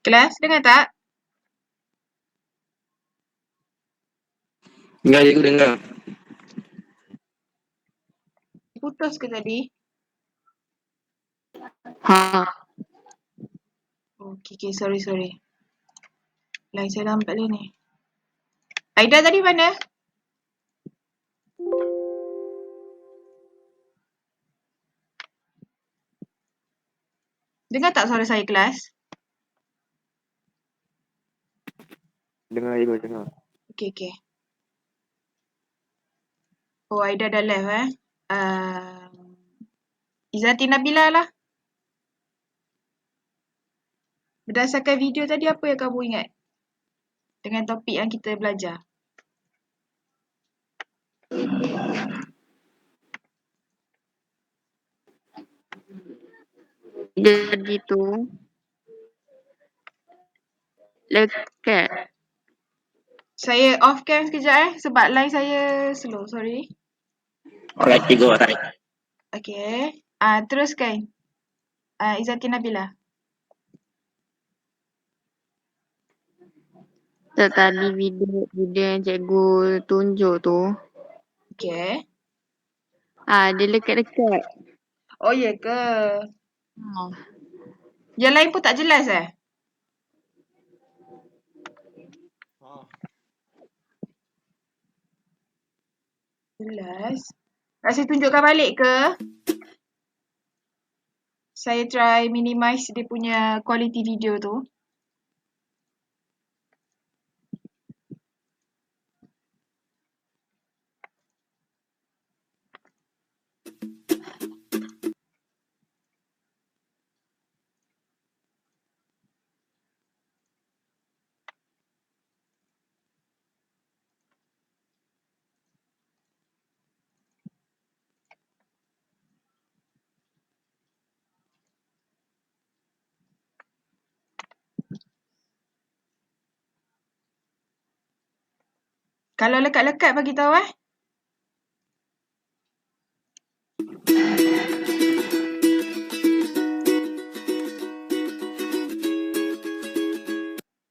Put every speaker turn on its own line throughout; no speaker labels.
Kelas, dengar tak?
Dengar, cikgu dengar.
Putus ke tadi?
Ha.
Okay, sorry. Line saya lambat lah ni. Aida tadi mana? Dengar tak suara saya kelas?
Dengar, cikgu dengar.
Okay. Oh, Aida dah left Izzati Nabila lah. Berdasarkan video tadi, apa yang kamu ingat? Dengan topik yang kita belajar.
Jadi tu lekat.
Saya off cam sekejap sebab line saya slow, sorry.
Alright, cikgu, alright.
Okay. Teruskan. Izzati Nabila.
Tadi video yang cikgu tunjuk tu.
Okay.
Dia lekat-lekat.
Oh, ya ke? Yang lain pun tak jelas Jelas. Nak saya tunjukkan balik ke? Saya try minimize dia punya quality video tu. Kalau lekat-lekat bagi tahu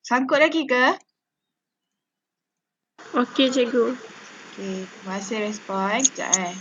Sangkut lagi ke?
Okey, cikgu.
Okay, terima kasih respon. Sekejap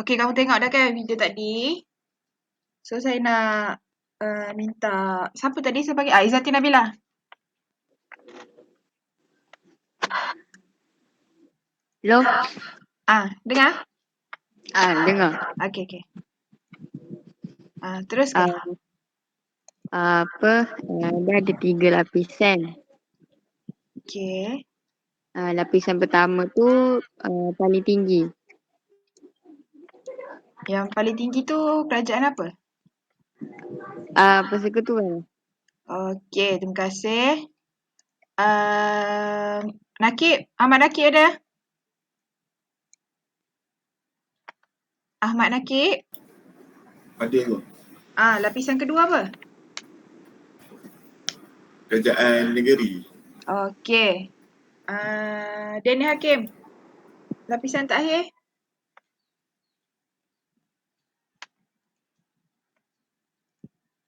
Okay, kamu tengok dah kan video tadi. So, saya nak minta, siapa tadi saya panggil? Izzati Nabila.
Hello?
Dengar?
Dengar.
Okay. Teruskan.
Dia ada 3 lapisan.
Okay.
Lapisan pertama tu paling tinggi.
Yang paling tinggi tu kerajaan apa?
Persekutuan.
Okay, terima kasih. Nakib, Ahmad Nakib ada? Ahmad Nakib?
Ada tu.
Lapisan kedua apa?
Kerajaan negeri.
Okay. Daniel Hakim. Lapisan terakhir.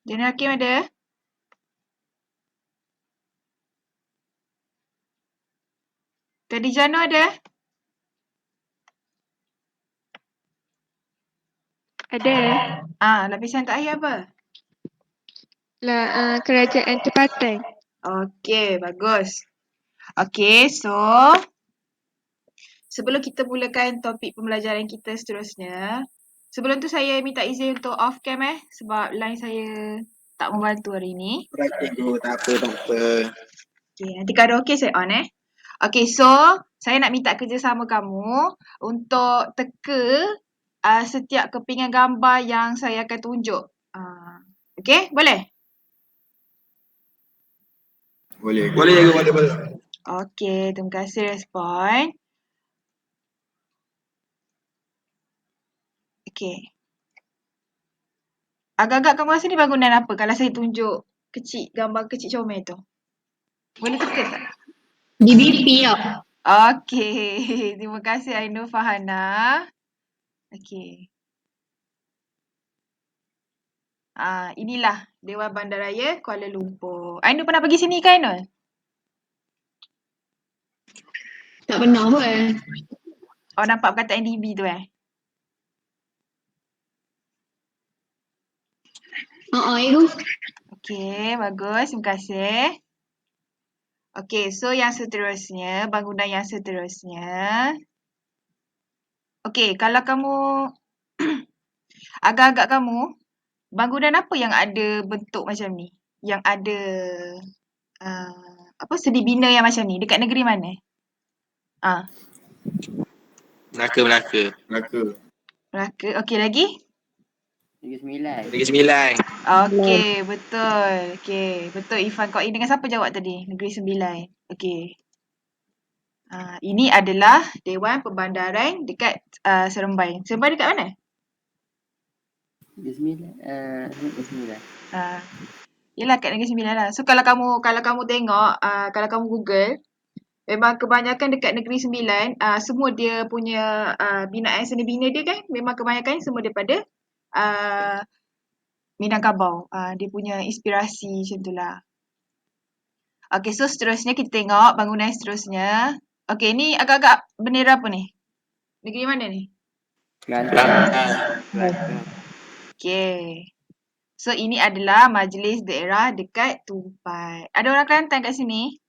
Daniel Hakim ada? Teddy Jano ada?
Ada.
Lapisan terakhir apa?
Kerajaan tempatan.
Okay, bagus. Okay, so sebelum kita mulakan topik pembelajaran kita seterusnya, sebelum tu saya minta izin untuk off cam sebab line saya tak membantu hari ni.
Alright, cikgu. Tak apa.
Okay, nanti kalau okay saya on Okay, so saya nak minta kerjasama kamu untuk teka setiap kepingan gambar yang saya akan tunjuk. Okay, boleh?
Boleh.
Okay, terima kasih respon. Okay. Agak-agak kamu rasa ni bangunan apa kalau saya tunjuk gambar kecil comel tu? Boleh teka tak?
DBP ya.
Okay, terima kasih Ainul Fahana. Okay. Inilah Dewan Bandaraya Kuala Lumpur. Ainul pernah pergi sini ke Ainul?
Tak pernah pun.
Nampak perkataan DB tu
Itu.
Okay, bagus. Terima kasih. Okay, so yang seterusnya, bangunan yang seterusnya. Okay, kalau kamu, agak-agak kamu, bangunan apa yang ada bentuk macam ni? Yang ada, sedi bina yang macam ni? Dekat negeri mana?
Melaka.
Melaka. Okay, lagi?
Negeri Sembilan.
Okay, betul. Okay, betul Ifan. Kau dengan siapa jawab tadi? Negeri Sembilan. Okay. Ini adalah Dewan Perbandaran dekat Seremban. Seremban dekat mana?
Negeri Sembilan.
Yelah kat Negeri Sembilan lah. So kalau kamu tengok, kalau kamu Google, memang kebanyakan dekat Negeri Sembilan, semua dia punya binaan seni bina dia kan, memang kebanyakan semua daripada Minangkabau. Dia punya inspirasi macam tu lah. Okay, so seterusnya kita tengok bangunan seterusnya. Okay, ni agak-agak bendera apa ni? Negeri mana ni?
Kelantan.
Okay. So ini adalah Majlis Daerah dekat Tumpat. Ada orang Kelantan kat sini?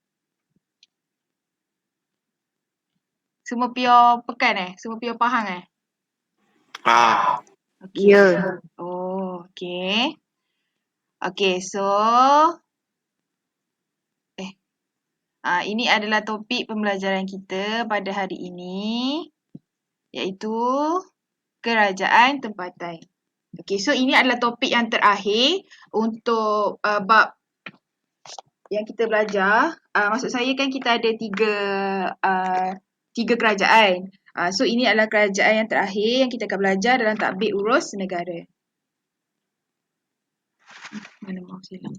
Semua pure Pekan Semua pure Pahang Okay.
Ya.
Oh, okay. Okay, so ini adalah topik pembelajaran kita pada hari ini, iaitu kerajaan tempatan. Okay, so ini adalah topik yang terakhir untuk bab yang kita belajar. Maksud saya kan kita ada tiga kerajaan. So ini adalah kerajaan yang terakhir yang kita akan belajar dalam Tadbir Urus Negara. Mana mouse hilang?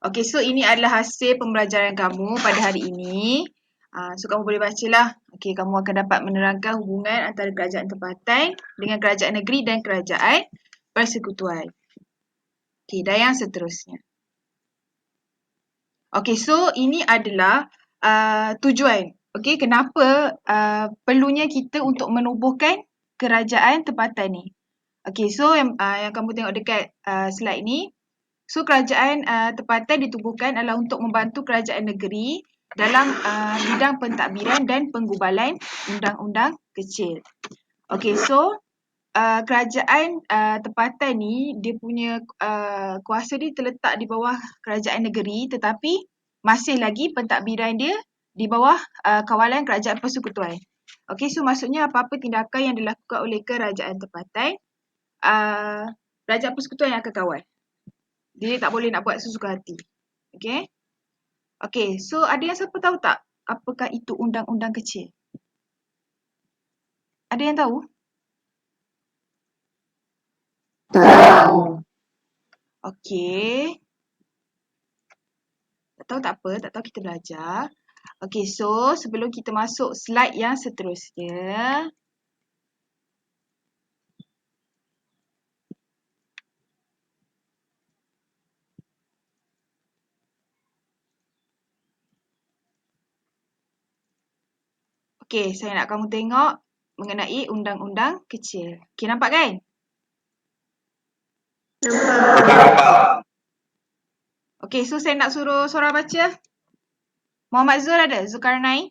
Okay, so ini adalah hasil pembelajaran kamu pada hari ini. So kamu boleh bacalah. Okay, kamu akan dapat menerangkan hubungan antara kerajaan tempatan dengan kerajaan negeri dan kerajaan persekutuan. Okay, dan yang seterusnya. Okay, so ini adalah tujuan. Okay, kenapa perlunya kita untuk menubuhkan kerajaan tempatan ni. Okey, so yang kamu tengok dekat slide ni, so kerajaan tempatan ditubuhkan adalah untuk membantu kerajaan negeri dalam bidang pentadbiran dan penggubalan undang-undang kecil. Okey, so kerajaan tempatan ni dia punya kuasa dia terletak di bawah kerajaan negeri, tetapi masih lagi pentadbiran dia di bawah kawalan kerajaan persekutuan. Okey, so maksudnya apa-apa tindakan yang dilakukan oleh kerajaan tempatan, kerajaan persekutuan yang akan kawal. Dia tak boleh nak buat sesuka hati. Okey? Okey, so ada yang siapa tahu tak apakah itu undang-undang kecil? Ada yang tahu?
Tahu.
Okey. Tak tahu tak apa, tak tahu kita belajar. Okey, so sebelum kita masuk slide yang seterusnya. Okey, saya nak kamu tengok mengenai undang-undang kecil. Okey, nampak kan?
Nampak.
Okey, so saya nak suruh seorang baca. Muhammad Zul ada? Zulkarnain?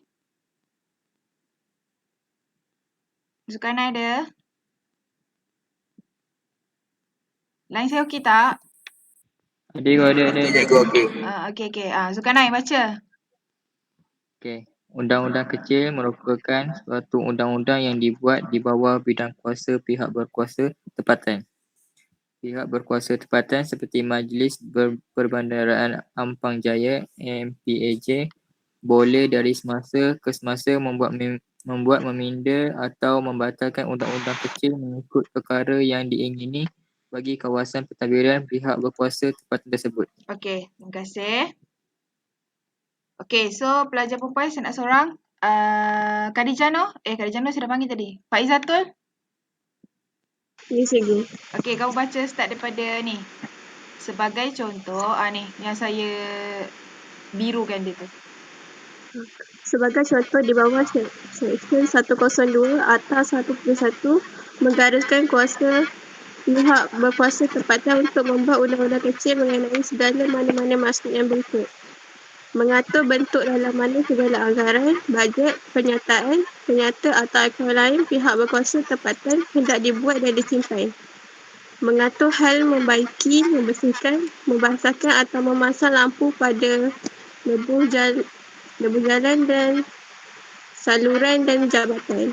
Zulkarnain ada? Line saya okey tak?
Ada.
Okey. Zulkarnain baca.
Okey. Undang-undang kecil merupakan suatu undang-undang yang dibuat di bawah bidang kuasa pihak berkuasa tempatan. Pihak berkuasa tempatan seperti Majlis Perbandaraan Ampang Jaya (MPAJ) boleh dari semasa ke semasa membuat meminda atau membatalkan undang-undang kecil mengikut perkara yang diingini bagi kawasan pentadbiran pihak berkuasa tempatan tersebut.
Okey, terima kasih. Okey, so pelajar perempuan saya nak seorang. Khadijah Noh saya dah panggil tadi. Faizatul?
Ya, cikgu.
Okey, kamu baca start daripada ni. Sebagai contoh, ni yang saya birukan dia tu.
Sebagai contoh di bawah Seksyen 102 atas 1.1 menggariskan kuasa pihak berkuasa tempatan untuk membuat undang-undang kecil mengenai segala mana-mana maksud yang berikut. Mengatur bentuk dalam mana segala anggaran, bajet, penyertaan, penyata atau akaun lain pihak berkuasa tempatan hendak dibuat dan disimpan. Mengatur hal membaiki, membersihkan, membasahkan atau memasang lampu pada lebuh jalan dan saluran dan jabatan.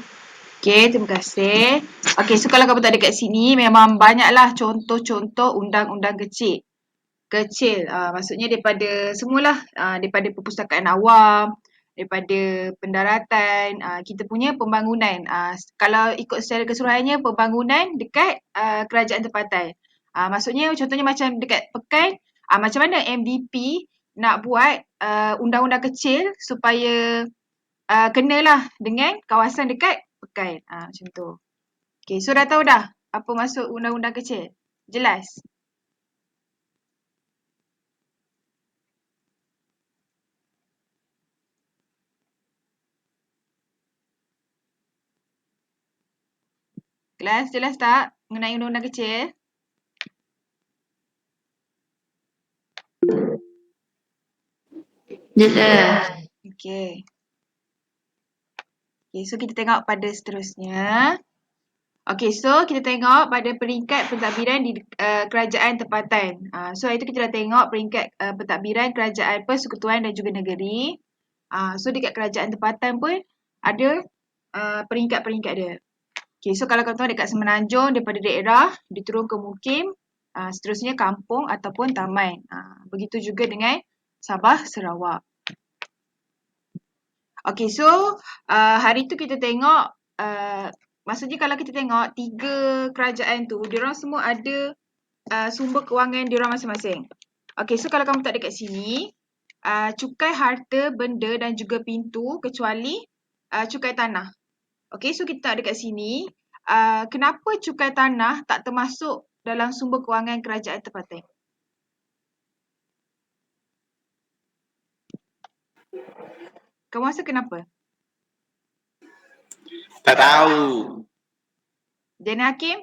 Okey, terima kasih. Okey, so kalau kamu tak ada kat sini, memang banyaklah contoh-contoh undang-undang kecil. Maksudnya daripada semualah, daripada perpustakaan awam, daripada pendaratan, kita punya pembangunan. Kalau ikut secara keseluruhannya, pembangunan dekat kerajaan tempatan. Maksudnya contohnya macam dekat Pekan, macam mana MVP nak buat undang-undang kecil supaya kenalah dengan kawasan dekat Pekan. Macam tu. Okay, so dah tahu dah apa maksud undang-undang kecil? Jelas? Kelas, jelas tak mengenai undang-undang kecil?
Jelas.
Okay. Okay, so kita tengok pada seterusnya. Okay, so kita tengok pada peringkat pentadbiran di kerajaan tempatan. So, itu kita dah tengok peringkat pentadbiran kerajaan persekutuan dan juga negeri. So, dekat kerajaan tempatan pun ada peringkat-peringkat dia. Okay, so kalau kamu dekat Semenanjung, daripada daerah, diturun ke mukim, seterusnya kampung ataupun taman. Begitu juga dengan Sabah, Sarawak. Okay, so hari tu kita tengok, maksudnya kalau kita tengok 3 kerajaan tu, diorang semua ada sumber kewangan diorang masing-masing. Okay, so kalau kamu tak ada kat sini, cukai harta, benda dan juga pintu kecuali cukai tanah. Okay, so kita tak ada kat sini. Kenapa cukai tanah tak termasuk dalam sumber kewangan kerajaan tempatan? Kamu rasa kenapa?
Tak tahu.
Jenny Hakim?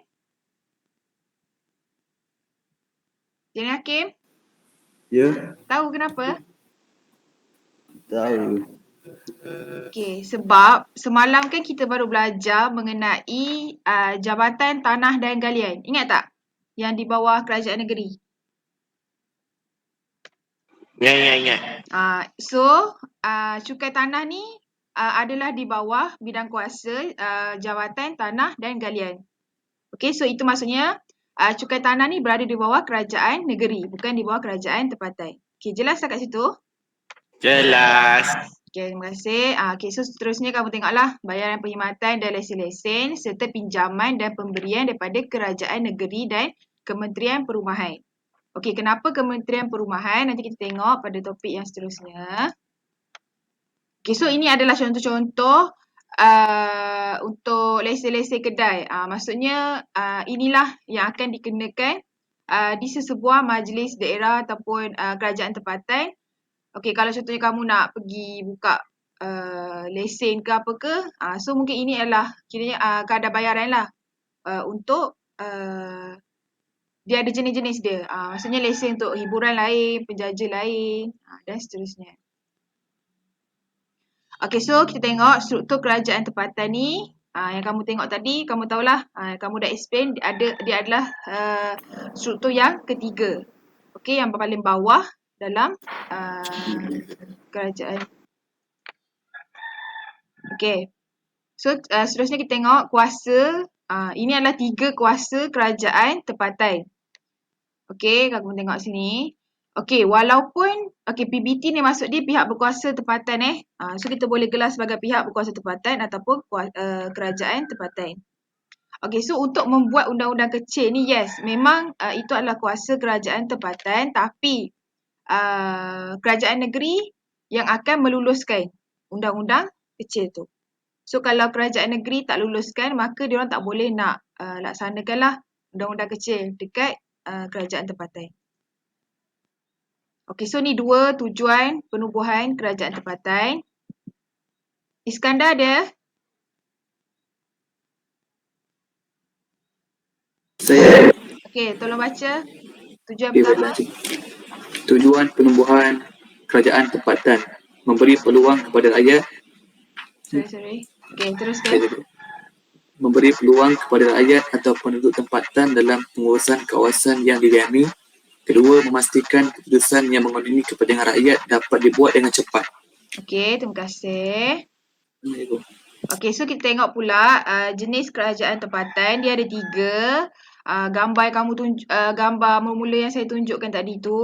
Jenny Hakim?
Ya,
Tahu kenapa?
tahu.
Okey, sebab semalam kan kita baru belajar mengenai Jabatan Tanah dan Galian. Ingat tak? Yang di bawah kerajaan negeri.
Ingat.
So, cukai tanah ni adalah di bawah bidang kuasa Jabatan Tanah dan Galian. Okey, so itu maksudnya cukai tanah ni berada di bawah kerajaan negeri, bukan di bawah kerajaan tempatan. Okey, jelas tak kat situ?
Jelas.
Okey, terima kasih. Okey, so seterusnya kamu tengoklah bayaran perkhidmatan dan lesen-lesen serta pinjaman dan pemberian daripada kerajaan negeri dan Kementerian Perumahan. Okey, kenapa Kementerian Perumahan? Nanti kita tengok pada topik yang seterusnya. Okey, so ini adalah contoh-contoh untuk lesen-lesen kedai. Maksudnya inilah yang akan dikenakan di sesebuah majlis daerah ataupun kerajaan tempatan. Okey, kalau contohnya kamu nak pergi buka lesen ke apa ke, so mungkin ini adalah kiranya kadar bayaran lah untuk dia ada jenis-jenis dia. Maksudnya lesen untuk hiburan lain, penjaja lain dan seterusnya. Okey, so kita tengok struktur kerajaan tempatan ni. Yang kamu tengok tadi, kamu tahulah, kamu dah explain dia adalah struktur yang ketiga. Okey, yang paling bawah dalam kerajaan. Okey. So seterusnya kita tengok kuasa. Ini adalah 3 kuasa kerajaan tempatan. Okey, kamu tengok sini. Okey, walaupun PBT ni maksud dia pihak berkuasa tempatan so kita boleh gelar sebagai pihak berkuasa tempatan ataupun kerajaan tempatan. Okey, so untuk membuat undang-undang kecil ni, yes, memang itu adalah kuasa kerajaan tempatan, tapi kerajaan negeri yang akan meluluskan undang-undang kecil tu. So kalau kerajaan negeri tak luluskan, maka diorang tak boleh nak laksanakanlah undang-undang kecil dekat kerajaan tempatan. Okey, so ni 2 tujuan penubuhan kerajaan tempatan. Iskandar ada?
Saya
Okey, tolong baca. Tujuan pertama.
tujuan penubuhan kerajaan tempatan memberi peluang kepada rakyat
Sorry. Okey, teruskan.
memberi peluang kepada rakyat atau penduduk tempatan dalam pengurusan kawasan yang didiami. Kedua, memastikan keputusan yang mengenai kepentingan rakyat dapat dibuat dengan cepat.
Okey, terima kasih.
Assalamualaikum.
Okey, so kita tengok pula jenis kerajaan tempatan. Dia ada 3. Gambar mula-mula yang saya tunjukkan tadi tu.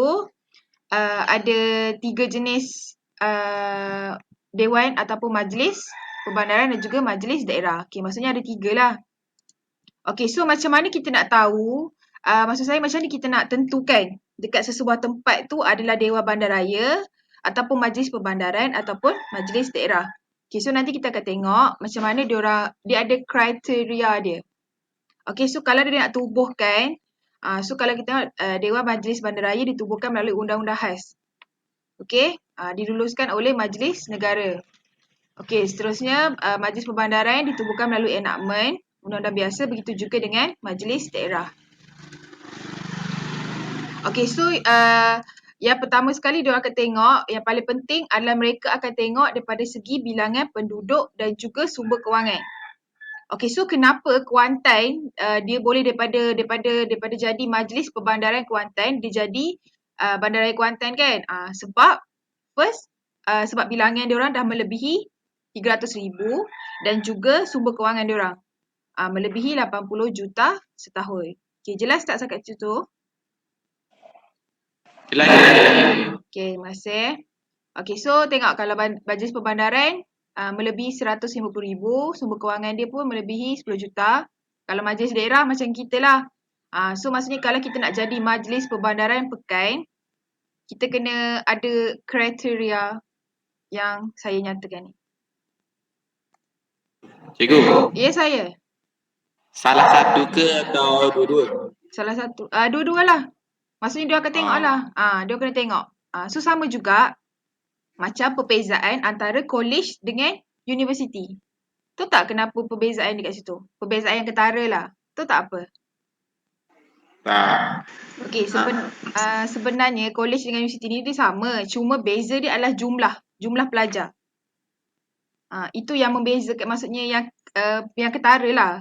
Ada 3 jenis dewan ataupun majlis perbandaran dan juga majlis daerah. Okey, maksudnya ada 3 lah. Okey, so macam mana kita nak tahu, maksud saya macam mana kita nak tentukan dekat sesebuah tempat tu adalah Dewan Bandaraya ataupun majlis perbandaran ataupun majlis daerah. Okey, so nanti kita akan tengok macam mana dia ada kriteria dia. Okey, so kalau dia nak tubuhkan, so kalau kita tengok Dewan Majlis Bandaraya ditubuhkan melalui undang-undang khas. Okey, diluluskan oleh Majlis Negara. Okey, seterusnya Majlis Perbandaran ditubuhkan melalui enactment undang-undang biasa, begitu juga dengan Majlis Daerah. Okey, so yang pertama sekali diorang akan tengok, yang paling penting adalah mereka akan tengok daripada segi bilangan penduduk dan juga sumber kewangan. Okey, so kenapa Kuantan dia boleh daripada jadi Majlis Perbandaran Kuantan dia jadi Bandaraya Kuantan kan? Sebab first sebab bilangan diorang dah melebihi 300,000 dan juga sumber kewangan diorang melebihi 80 juta setahun. Okey, jelas tak setakat situ?
Jelas.
Okey, terima kasih. Okey, so tengok kalau Majlis Perbandaran melebihi 150,000, sumber kewangan dia pun melebihi 10 juta. Kalau majlis daerah macam kita lah. So maksudnya kalau kita nak jadi Majlis Perbandaran Pekan, kita kena ada kriteria yang saya nyatakan ni.
Cikgu,
Ya, saya.
salah satu ke atau dua-dua?
Salah satu. Dua-dua lah. Maksudnya dia akan tengok lah. Dia kena tengok. So sama juga macam perbezaan antara college dengan universiti. Tahu tak kenapa perbezaan dekat situ? Perbezaan yang ketara lah. Tahu tak apa?
Tak.
Okey, sebenarnya college dengan universiti ni dia sama. Cuma beza dia adalah jumlah pelajar. Itu yang membezakan, maksudnya yang ketara lah.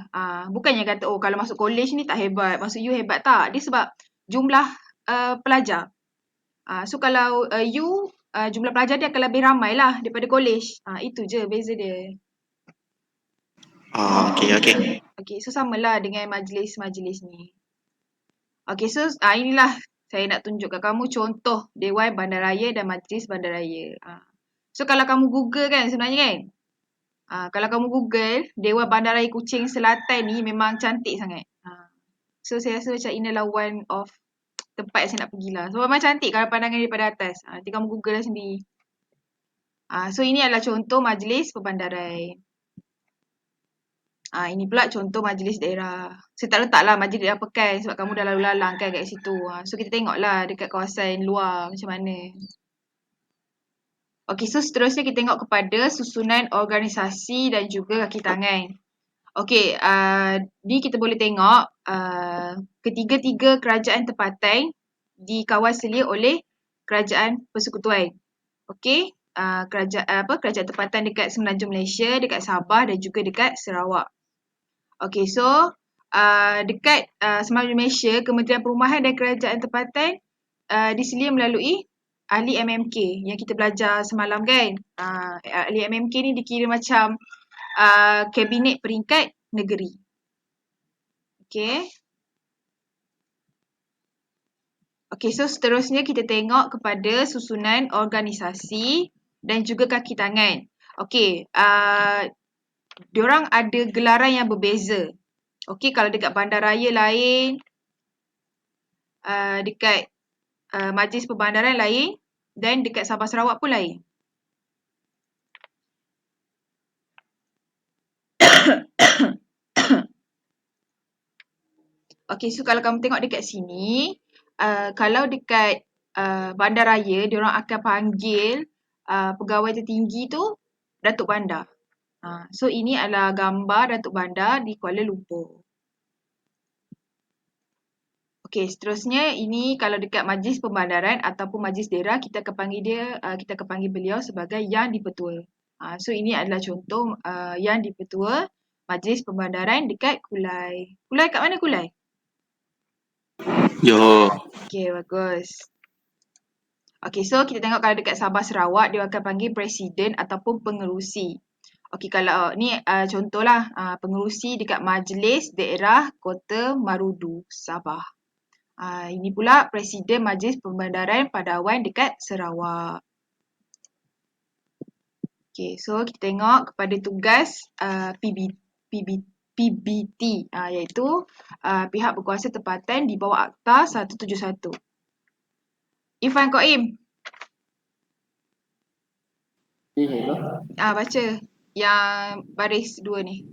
Bukannya kata kalau masuk college ni tak hebat, masuk U hebat, tak. Dia sebab jumlah pelajar. So kalau U jumlah pelajar dia akan lebih ramai lah daripada college. Itu je beza dia.
Okey.
Okay, so samalah dengan majlis-majlis ni. Okay, so inilah saya nak tunjuk kat kamu contoh Dewan Bandaraya dan Majlis Bandaraya. So kalau kamu Google kan sebenarnya kan, kalau kamu Google Dewan Bandaraya Kuching Selatan ni memang cantik sangat. So saya rasa macam inilah one of tempat yang saya nak pergilah. So memang cantik kalau pandangan daripada atas. Nanti kamu Google lah sendiri. So ini adalah contoh majlis perbandaran. Ini pula contoh majlis daerah. Saya tak letaklah majlis daerah Pekan sebab kamu dah lalu lalang kan kat situ. So kita tengoklah dekat kawasan luar macam mana. Okey, so seterusnya kita tengok kepada susunan organisasi dan juga kaki tangan. Okey, ni kita boleh tengok ketiga-tiga kerajaan tempatan dikawal selia oleh kerajaan persekutuan. Okey, kerajaan tempatan dekat Semenanjung Malaysia, dekat Sabah dan juga dekat Sarawak. Okey, so dekat Semenanjung Malaysia, Kementerian Perumahan dan Kerajaan Tempatan diselia melalui ahli MMK yang kita belajar semalam kan. Ahli MMK ni dikira macam Kabinet Peringkat Negeri. Okey. Okey, so seterusnya kita tengok kepada susunan organisasi dan juga kaki tangan. Okey, diorang ada gelaran yang berbeza. Okey, kalau dekat bandaraya lain, dekat Majlis Perbandaran lain dan dekat Sabah Sarawak pun lain. Okey, so kalau kamu tengok dekat sini, kalau dekat bandaraya, diorang akan panggil pegawai tertinggi tu Datuk Bandar. So ini adalah gambar Datuk Bandar di Kuala Lumpur. Okey, seterusnya ini kalau dekat Majlis Perbandaran ataupun Majlis Daerah, kita akan panggil beliau sebagai Yang Dipertua. So ini adalah contoh Yang Dipertua Majlis Perbandaran dekat Kulai. Kulai kat mana Kulai?
Johor.
Okey, bagus. Okey, so kita tengok kalau dekat Sabah Sarawak, dia akan panggil Presiden ataupun Pengerusi. Okey, kalau ni contohlah pengerusi dekat Majlis Daerah Kota Marudu, Sabah. Ini pula Presiden Majlis Perbandaran Padawan dekat Sarawak. Okay, so kita tengok kepada tugas PBT iaitu pihak berkuasa tempatan di bawah Akta 171. Irfan Qaim. Baca yang baris 2 ni.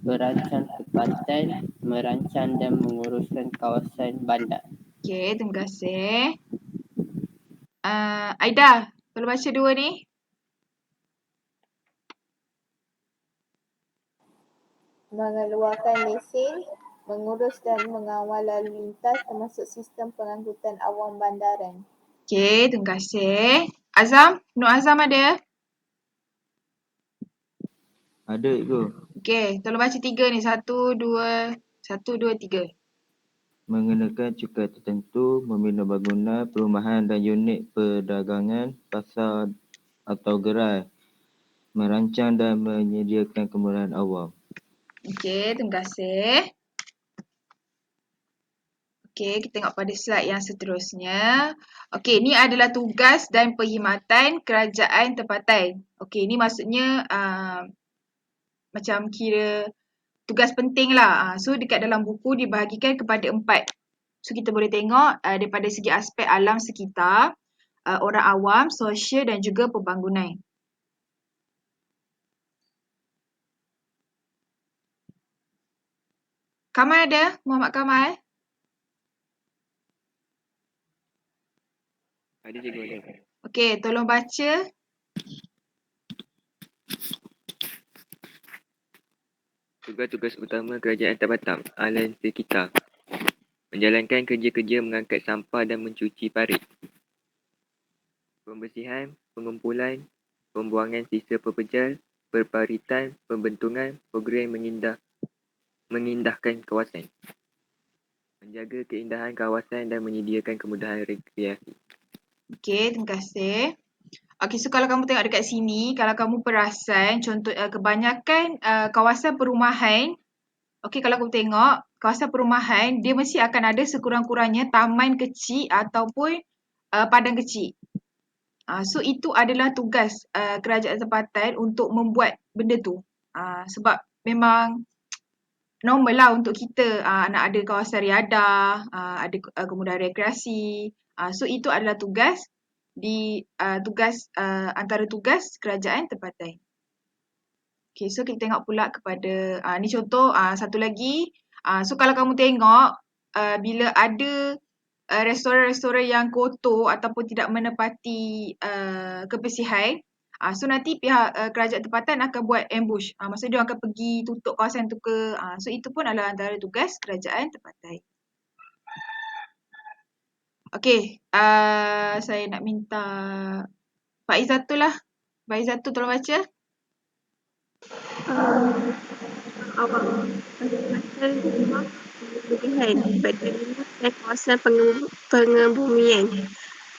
Perancang tempatan merancang dan menguruskan kawasan bandar.
Okey, terima kasih. Aida, tolong baca 2 ni.
Mengeluarkan lesen, mengurus dan mengawal lalu lintas termasuk sistem pengangkutan awam bandaran.
Okey, terima kasih. Azam, Nur Azam ada?
Ada, Ibu.
Okey, tolong baca 3 ni. 1, 2, 3.
Mengenakan cukai tertentu, membina bangunan, perumahan dan unit perdagangan, pasar atau gerai, merancang dan menyediakan kemurahan awam.
Okey, terima kasih. Okey, kita tengok pada slide yang seterusnya. Okey, ni adalah tugas dan perkhidmatan kerajaan tempatan. Okey, ni maksudnya macam kira tugas penting lah. So dekat dalam buku dibahagikan kepada 4. So kita boleh tengok daripada segi aspek alam sekitar, orang awam, sosial dan juga pembangunan. Kamal ada? Muhammad Kamal?
Ada cikgu ada.
Okey, tolong baca.
Tugas-tugas utama kerajaan tempatan alam sekitar. Menjalankan kerja-kerja mengangkat sampah dan mencuci parit. Pembersihan, pengumpulan, pembuangan sisa pepejal, perparitan, pembentungan, program mengindahkan kawasan. Menjaga keindahan kawasan dan menyediakan kemudahan rekreasi.
Okey, terima kasih. Okey, so kalau kamu tengok dekat sini, kalau kamu perasan, contoh kebanyakan kawasan perumahan, okey kalau kamu tengok, kawasan perumahan, dia mesti akan ada sekurang-kurangnya taman kecil ataupun padang kecil. So itu adalah tugas kerajaan tempatan untuk membuat benda tu. Sebab memang normal lah untuk kita nak ada kawasan riadah, ada kemudahan rekreasi. So itu adalah tugas antara tugas kerajaan tempatan. Okay, so kita tengok pula kepada ni contoh satu lagi. So kalau kamu tengok bila ada restoran-restoran yang kotor ataupun tidak menepati kebersihan, so nanti pihak kerajaan tempatan akan buat ambush. Maksudnya dia akan pergi tutup kawasan tu ke. So itu pun adalah antara tugas kerajaan tempatan. Okey, saya nak minta Pak Izzatul lah. Pak Izzatul tolong baca.
Awak perkhidmatan rumah pemilihan berterima dan kawasan pengebumian,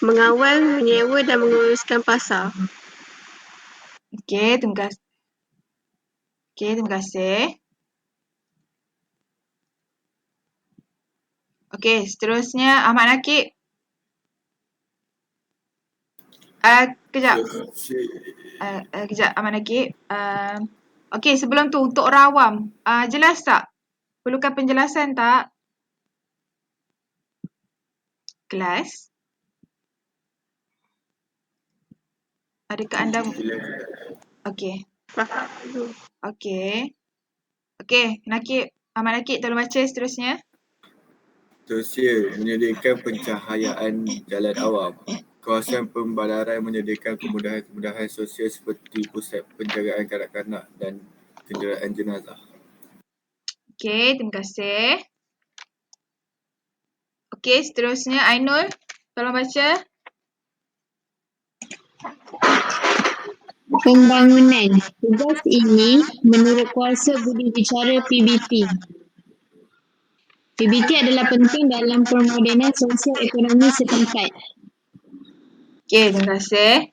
mengawal, menyewa dan menguruskan pasar.
Okey, terima kasih. Okey, terima kasih. Okey, seterusnya Ahmad Nakib. Kejap. Kejap Ahmad Nakib. Okey, sebelum tu untuk orang awam, jelas tak? Perlukan penjelasan tak? Kelas? Adakah anda... Okey. Okey. Okey, Nakib. Ahmad Nakib tolong baca seterusnya.
Sosial menyediakan pencahayaan jalan awam. Kawasan pembalaran menyediakan kemudahan-kemudahan sosial seperti pusat penjagaan kanak-kanak dan kenderaan jenazah.
Okey, terima kasih. Okey, seterusnya Ainul, tolong baca.
Pembangunan. Tugas ini menurut kuasa budi bicara PBT. PBT adalah penting dalam permodenan sosial ekonomi setempat.
Okey, terima kasih.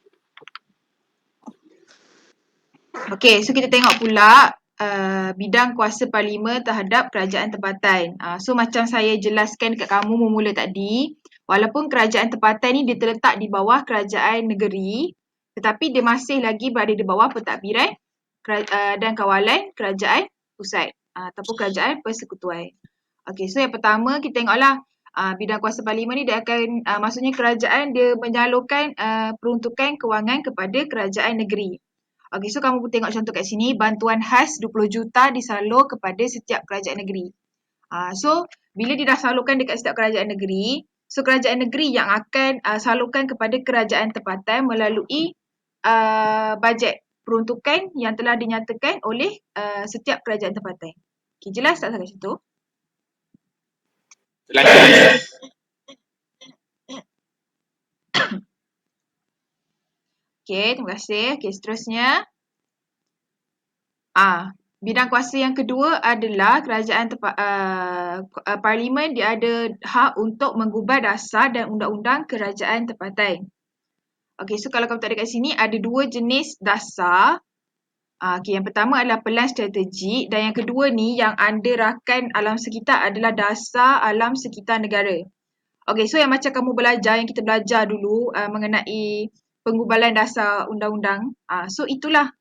Okey, so kita tengok pula bidang kuasa parlimen terhadap kerajaan tempatan. So macam saya jelaskan dekat kamu memula tadi, walaupun kerajaan tempatan ni dia terletak di bawah kerajaan negeri, tetapi dia masih lagi berada di bawah pentadbiran dan kawalan kerajaan pusat ataupun kerajaan persekutuan. Okey, so yang pertama kita tengoklah bidang kuasa parlimen ni dia akan maksudnya kerajaan dia menyalurkan peruntukan kewangan kepada kerajaan negeri. Okey, so kamu tengok contoh kat sini, bantuan khas 20 juta disalur kepada setiap kerajaan negeri. So bila dia dah salurkan dekat setiap kerajaan negeri, so kerajaan negeri yang akan salurkan kepada kerajaan tempatan melalui bajet peruntukan yang telah dinyatakan oleh setiap kerajaan tempatan. Okey, jelas tak sampai situ? Okey, terima kasih. Okey, seterusnya. Bidang kuasa yang kedua adalah kerajaan parlimen dia ada hak untuk menggubah dasar dan undang-undang kerajaan tempatan. Okey, so kalau kamu tengok kat sini ada dua jenis dasar. Okey, yang pertama adalah pelan strategik dan yang kedua ni yang anda rakan alam sekitar adalah dasar alam sekitar negara. Okey, so yang macam kamu belajar, yang kita belajar dulu mengenai penggubalan dasar undang-undang. So itulah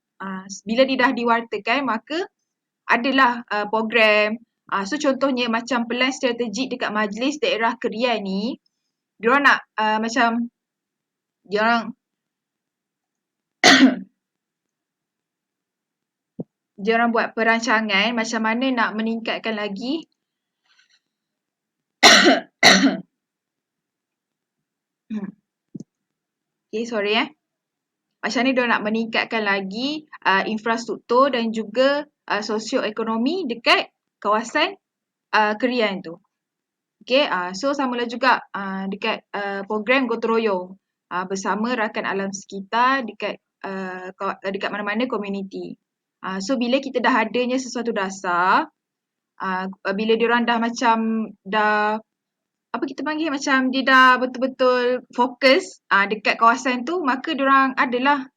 bila dia dah diwartakan maka adalah program. So contohnya macam pelan strategik dekat Majlis Daerah Krian ni, diorang nak macam diorang diorang buat perancangan macam mana nak meningkatkan lagi okay, sorry macam ni diorang nak meningkatkan lagi infrastruktur dan juga sosioekonomi dekat kawasan Kerian tu. Okay, so samalah juga dekat program gotong royong bersama rakan alam sekitar dekat mana-mana komuniti. So bila kita dah adanya sesuatu dasar, bila diorang dah macam dah apa kita panggil macam dia dah betul-betul fokus dekat kawasan tu, maka diorang adalah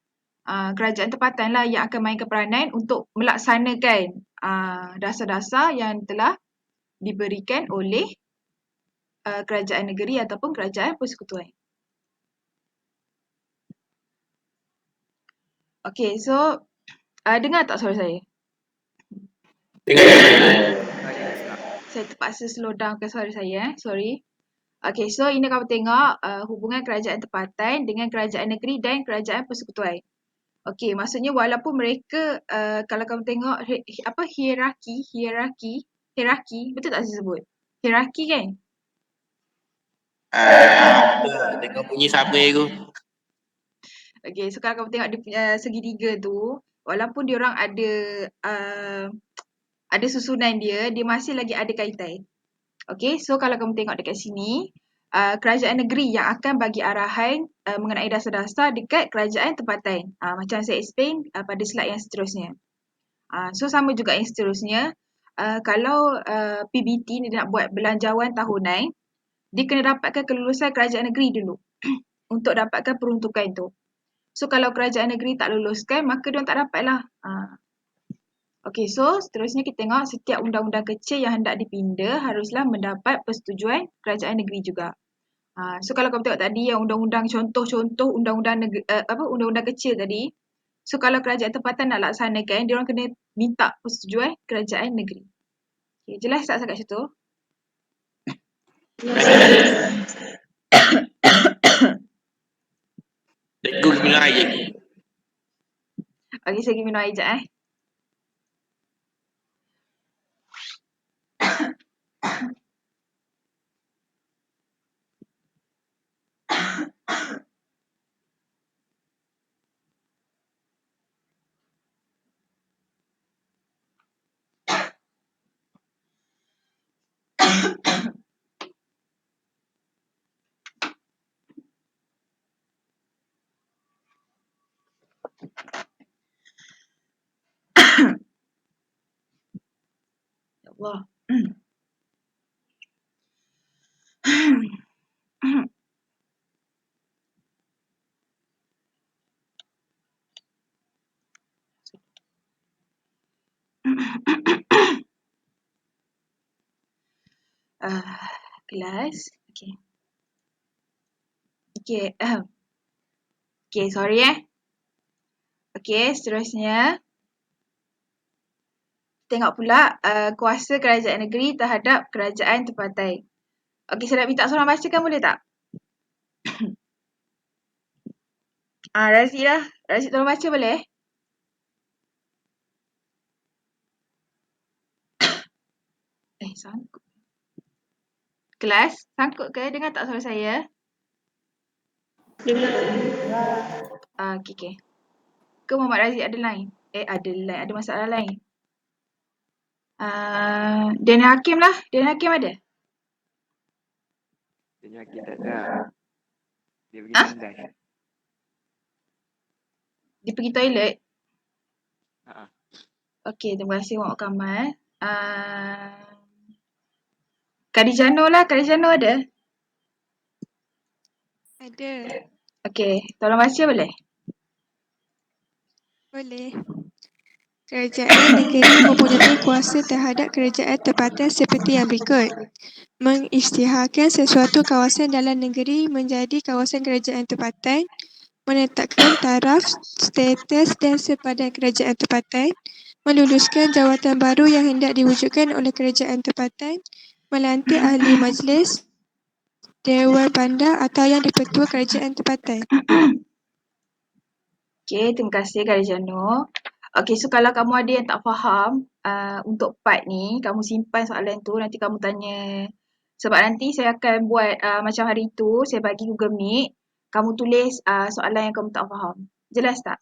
kerajaan tempatan lah yang akan mainkan peranan untuk melaksanakan dasar-dasar yang telah diberikan oleh kerajaan negeri ataupun kerajaan persekutuan. Okay, so dengar tak suara saya?
Dengar.
Saya terpaksa slow down ke suara saya, sorry. Okay, so ini kamu tengok hubungan kerajaan tempatan dengan kerajaan negeri dan kerajaan persekutuan. Okay, maksudnya walaupun mereka kalau kamu tengok hierarki, betul tak saya sebut? Hierarki kan?
Dengar bunyi sabar tu.
Okay, so kalau kamu tengok dia punya segitiga tu, walaupun diorang ada susunan dia masih lagi ada kaitan. Okay, so kalau kamu tengok dekat sini, kerajaan negeri yang akan bagi arahan mengenai dasar-dasar dekat kerajaan tempatan. Macam saya explain pada slide yang seterusnya. So sama juga yang seterusnya, kalau PBT ni dia nak buat belanjawan tahunan, dia kena dapatkan kelulusan kerajaan negeri dulu untuk dapatkan peruntukan tu. So kalau kerajaan negeri tak luluskan, maka diorang tak dapatlah. Okay, so seterusnya kita tengok setiap undang-undang kecil yang hendak dipinda haruslah mendapat persetujuan kerajaan negeri juga. So kalau kamu tengok tadi yang undang-undang contoh-contoh undang-undang kecil tadi, so kalau kerajaan tempatan nak laksanakan, diorang kena minta persetujuan kerajaan negeri. Okay, jelas tak kat situ?
Cikgu minum air.
Okay, saya pergi minum air sekejap Ya Allah. Kelas. Okay. Okay, sorry Okay, seterusnya. Tengok pula kuasa kerajaan negeri terhadap kerajaan tempatan. Okay, saya nak minta seorang bacakan boleh tak? Razik lah. Razik tolong baca boleh? Sangkut. Kelas, sangkut ke? Dengar tak suara saya?
Dengar.
Okay. Ke Muhammad Razik ada line? Ada masalah lain. Dan Hakim lah. Dan Hakim ada?
Dan Hakim tak ada. Dia pergi tandas.
Dia pergi toilet? Okay, terima kasih Muhammad Kamal. Kadijano lah. Kadijano ada?
Ada.
Okay, tolong baca boleh?
Boleh. Kerajaan negeri mempunyai kuasa terhadap kerajaan tempatan seperti yang berikut. Mengisytiharkan sesuatu kawasan dalam negeri menjadi kawasan kerajaan tempatan, menetapkan taraf, status dan sepadan kerajaan tempatan, meluluskan jawatan baru yang hendak diwujudkan oleh kerajaan tempatan, melantik ahli majlis, Dewan Bandar atau yang dipertua kerajaan tempatan.
Okay, terima kasih Kadijano. Okay, so kalau kamu ada yang tak faham untuk part ni, kamu simpan soalan tu, nanti kamu tanya. Sebab nanti saya akan buat macam hari tu, saya bagi Google Meet, kamu tulis soalan yang kamu tak faham. Jelas tak?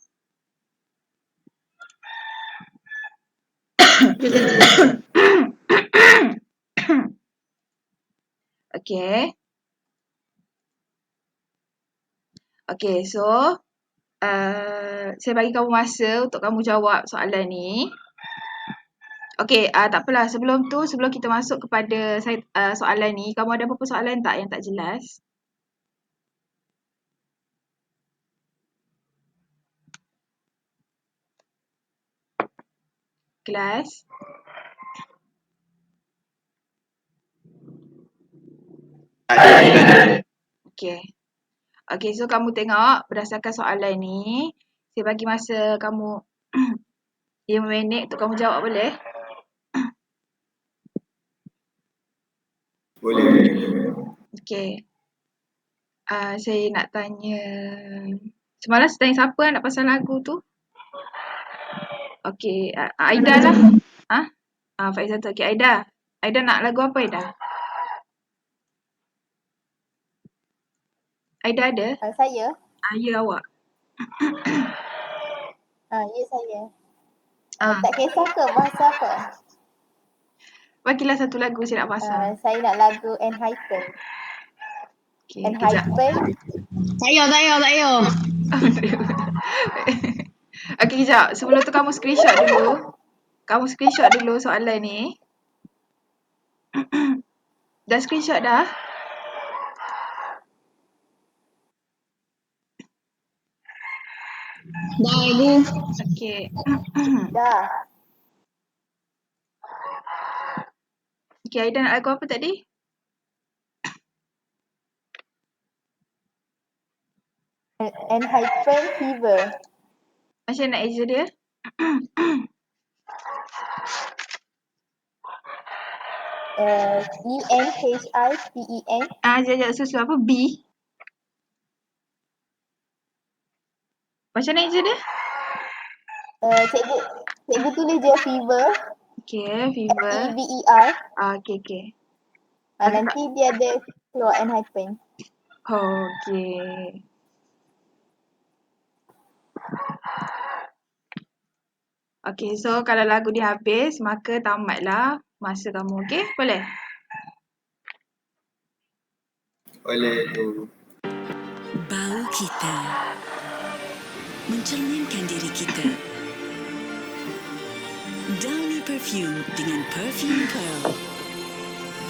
Okay. Okay, so saya bagi kamu masa untuk kamu jawab soalan ni. Okay, tak apalah. Sebelum kita masuk kepada soalan ni, kamu ada apa-apa soalan tak yang tak jelas? Kelas? Okay. Okay, so kamu tengok berdasarkan soalan ni, saya bagi masa kamu 5 minit untuk kamu jawab, boleh?
Boleh.
Okay. Saya nak tanya, semalam saya tanya siapa nak pasal lagu tu? Okay, Aida lah. Faizal tu. Okay, Aida. Aida nak lagu apa, Aida? Aida ada?
Saya?
Ya, awak.
Ya, saya. Tak kisah ke bahasa apa?
Bagilah satu lagu saya nak pasang.
Saya nak lagu Enhypen.
Okay,
Enhypen.
Tak payah.
Okay, kejap. Sebelum tu kamu screenshot dulu. Soalan ni. Dah screenshot dah?
Dah, Ibu.
Okay.
Dah.
Okay, Aida nak lagu apa tadi?
Enhypen Fever.
Macam nak eja dia?
ENHIPEN.
Sekejap, susu apa? B? Macam mana eja dia?
Cikgu tulis je Fever.
Okay, Fever.
FEVER.
Okay.
Nanti dia ada keluar Enhypen.
Okay. Okay, so kalau lagu dia habis, maka tamatlah masa kamu. Okay, boleh?
Boleh tu.
Bau kita mencerminkan diri kita. Downy Perfume dengan Perfume Pearl.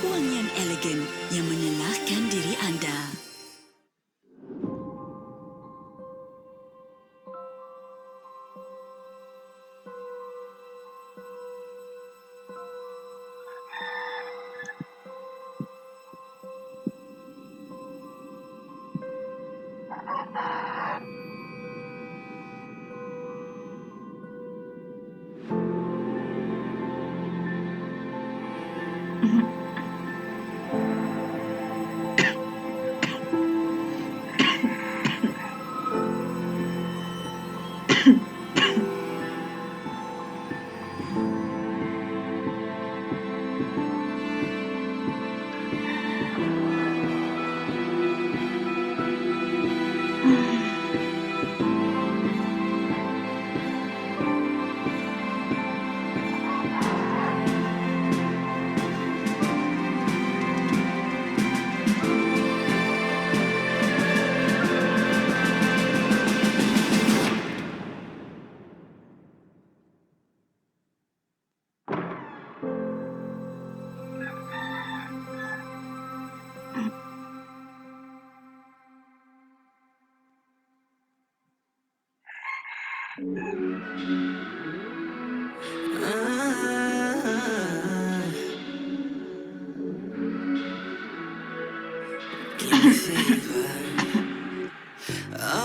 Wangian elegan yang mengelahkan diri anda.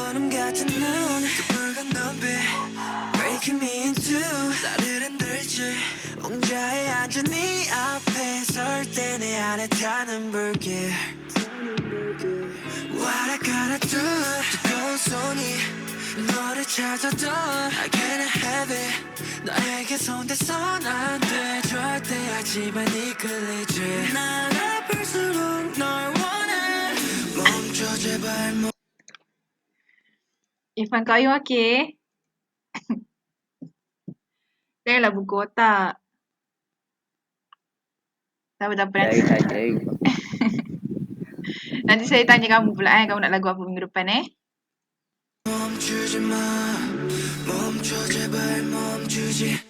얼음 같은 눈, 붉은 눈빛 Breaking me into 나를 흔들지 웅자에 앉은 네 앞에 설 때 내 안에 타는 불길 What I gotta do 뜨거운 손이 너를 찾아도 I can't have it 너에게 손대선 안 돼 절대 하지만 이끌리지 난 아플수록 널 원해 멈춰 제발
Irfan Qayyum okey? Janganlah buku otak. Sabar tak apa
Cari
nanti.
saja.
Nanti saya tanya kamu pula kamu nak lagu apa minggu depan
멈추지 마 멈춰 제발 멈추지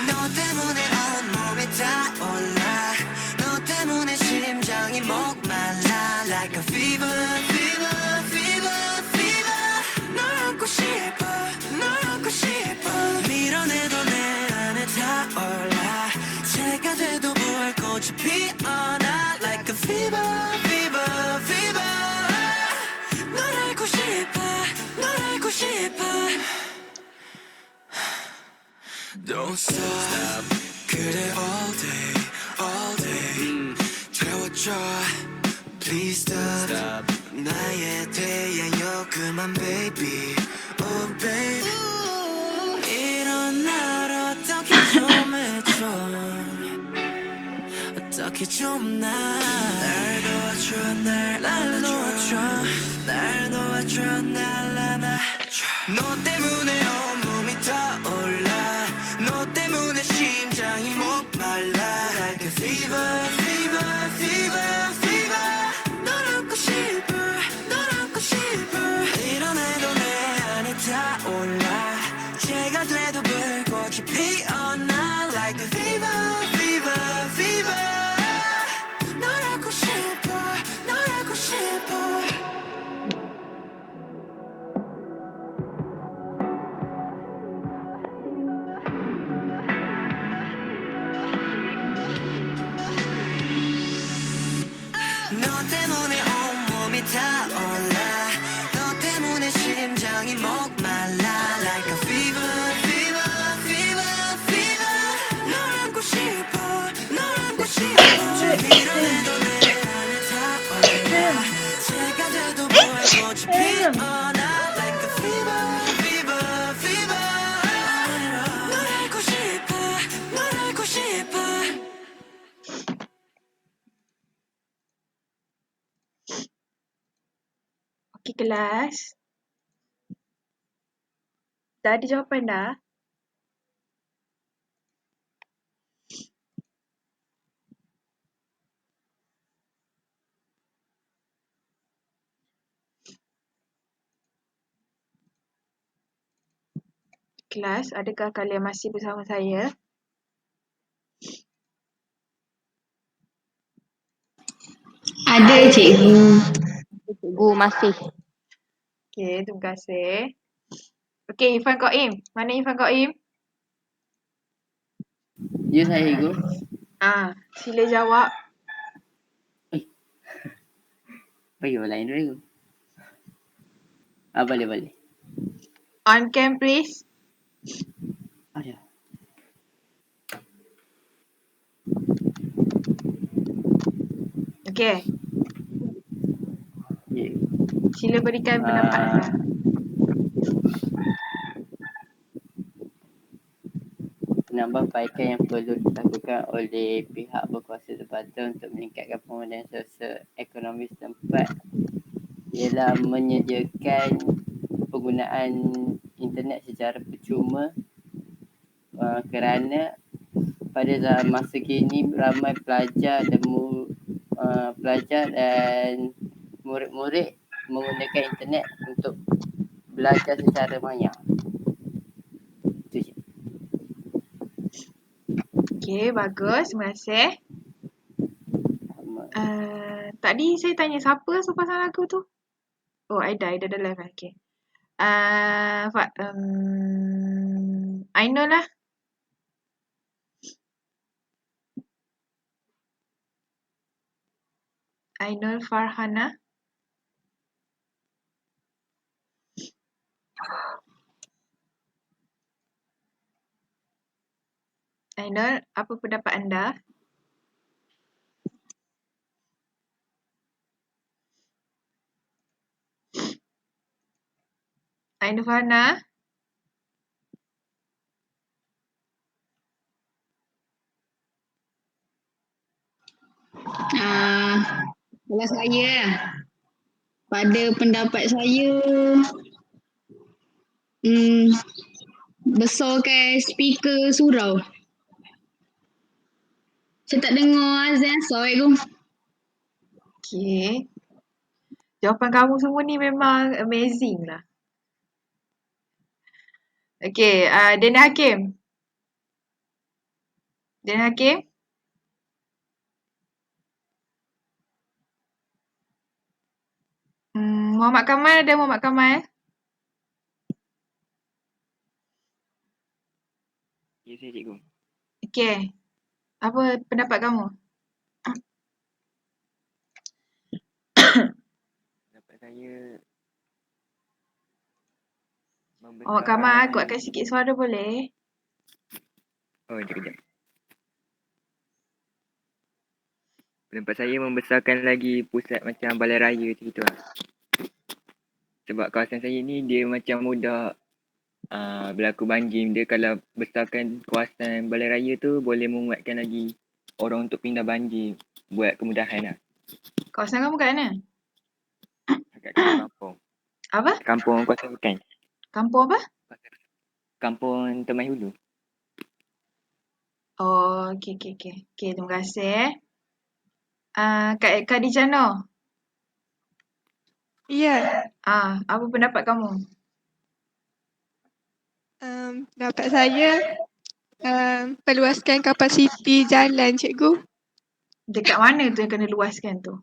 너 때문에 온몸이 타올라 너 때문에 심장이 목말라 Like a fever fever fever fever 널 안고 싶어 널 안고 싶어 밀어내도 내 안에 타올라 새가 돼도 불꽃이 피어나 Like a fever fever fever 널 알고 싶어 널 알고 싶어 Don't stop 그래 all day 채워줘 Please stop 나에 대하여 그만 baby Oh baby 이런 날 어떻게 좀 해줘 어떻게 좀 날 도와줘 날 도와줘 날 도와줘 날 안아줘 너 때문에 온몸이 타올라 너 때문에 심장이 목말라 Like a fever fever fever fever 널 안고 싶어 널 안고 싶어 이뤄내도 내 안에 타올라 새가 돼도 불꽃이 피어나 Like a fever fever fever 널 알고 싶어 널 알고 싶어 너 때문에 온몸이 타올라 너 때문에 심장이 목말라 Like a fever fever fever fever 널 안고 싶어 널 안고 싶어 밀어내도 내 안에 타올라 새가 돼도 불꽃이 피어나 Like a fever fever fever 널 알고 싶어 널 알고 싶어
Okey kelas. Dah ada jawapan dah? Kelas, adakah kalian masih bersama saya?
Ada cikgu.
Cikgu masih.
Okey, terima kasih. Okey, Irfan Qaim. Mana Irfan Qaim?
Ya saya cikgu.
Sila jawab.
Bagi orang lain dulu cikgu. Boleh.
On cam please.
Ada.
Okey.
Ya.
Sila berikan pendapat anda.
Penambahbaikan yang perlu dilakukan oleh pihak berkuasa tempatan untuk meningkatkan pembangunan sosial ekonomi setempat ialah menyediakan penggunaan internet secara percuma kerana pada masa kini ramai pelajar dan murid-murid menggunakan internet untuk belajar secara maya. Itu je.
Okey, bagus. Terima kasih. Tadi saya tanya siapa suruh pasang lagu tu? Oh, Aida dah live. Okey. Ainul lah. Ainul Farhana. Ainul, apa pendapat anda? Ainul Farhana?
Kalau saya, pada pendapat saya, besarkan speaker surau. Saya tak dengar azan. Assalamualaikum.
Okay. Jawapan kamu semua ni memang amazing lah. Okay, Dana Hakim. Dana Hakim? Muhammad Kamal ada Muhammad Kamal?
Ya, saya cikgu.
Okay. Apa pendapat kamu?
Pendapat saya
Muhammad Kamal, kuatkan sikit suara boleh?
Oh, sekejap. Pendapat saya membesarkan lagi pusat macam balai raya macam tu lah. Sebab kawasan saya ni dia macam mudah berlaku banjir. Dia kalau besarkan kawasan balai raya tu boleh memuatkan lagi orang untuk pindah banjir. Buat kemudahan lah.
Kawasan kamu kat mana?
Kat kampung.
Apa?
Kampung Kuala Pekan.
Kampung apa?
Kampung Temai Hulu.
Oh, okay. Okay, terima kasih. Kak Khadijah Noh.
Ya.
Apa pendapat kamu?
Pendapat saya perluaskan kapasiti jalan, cikgu.
Dekat mana tu yang kena luaskan tu?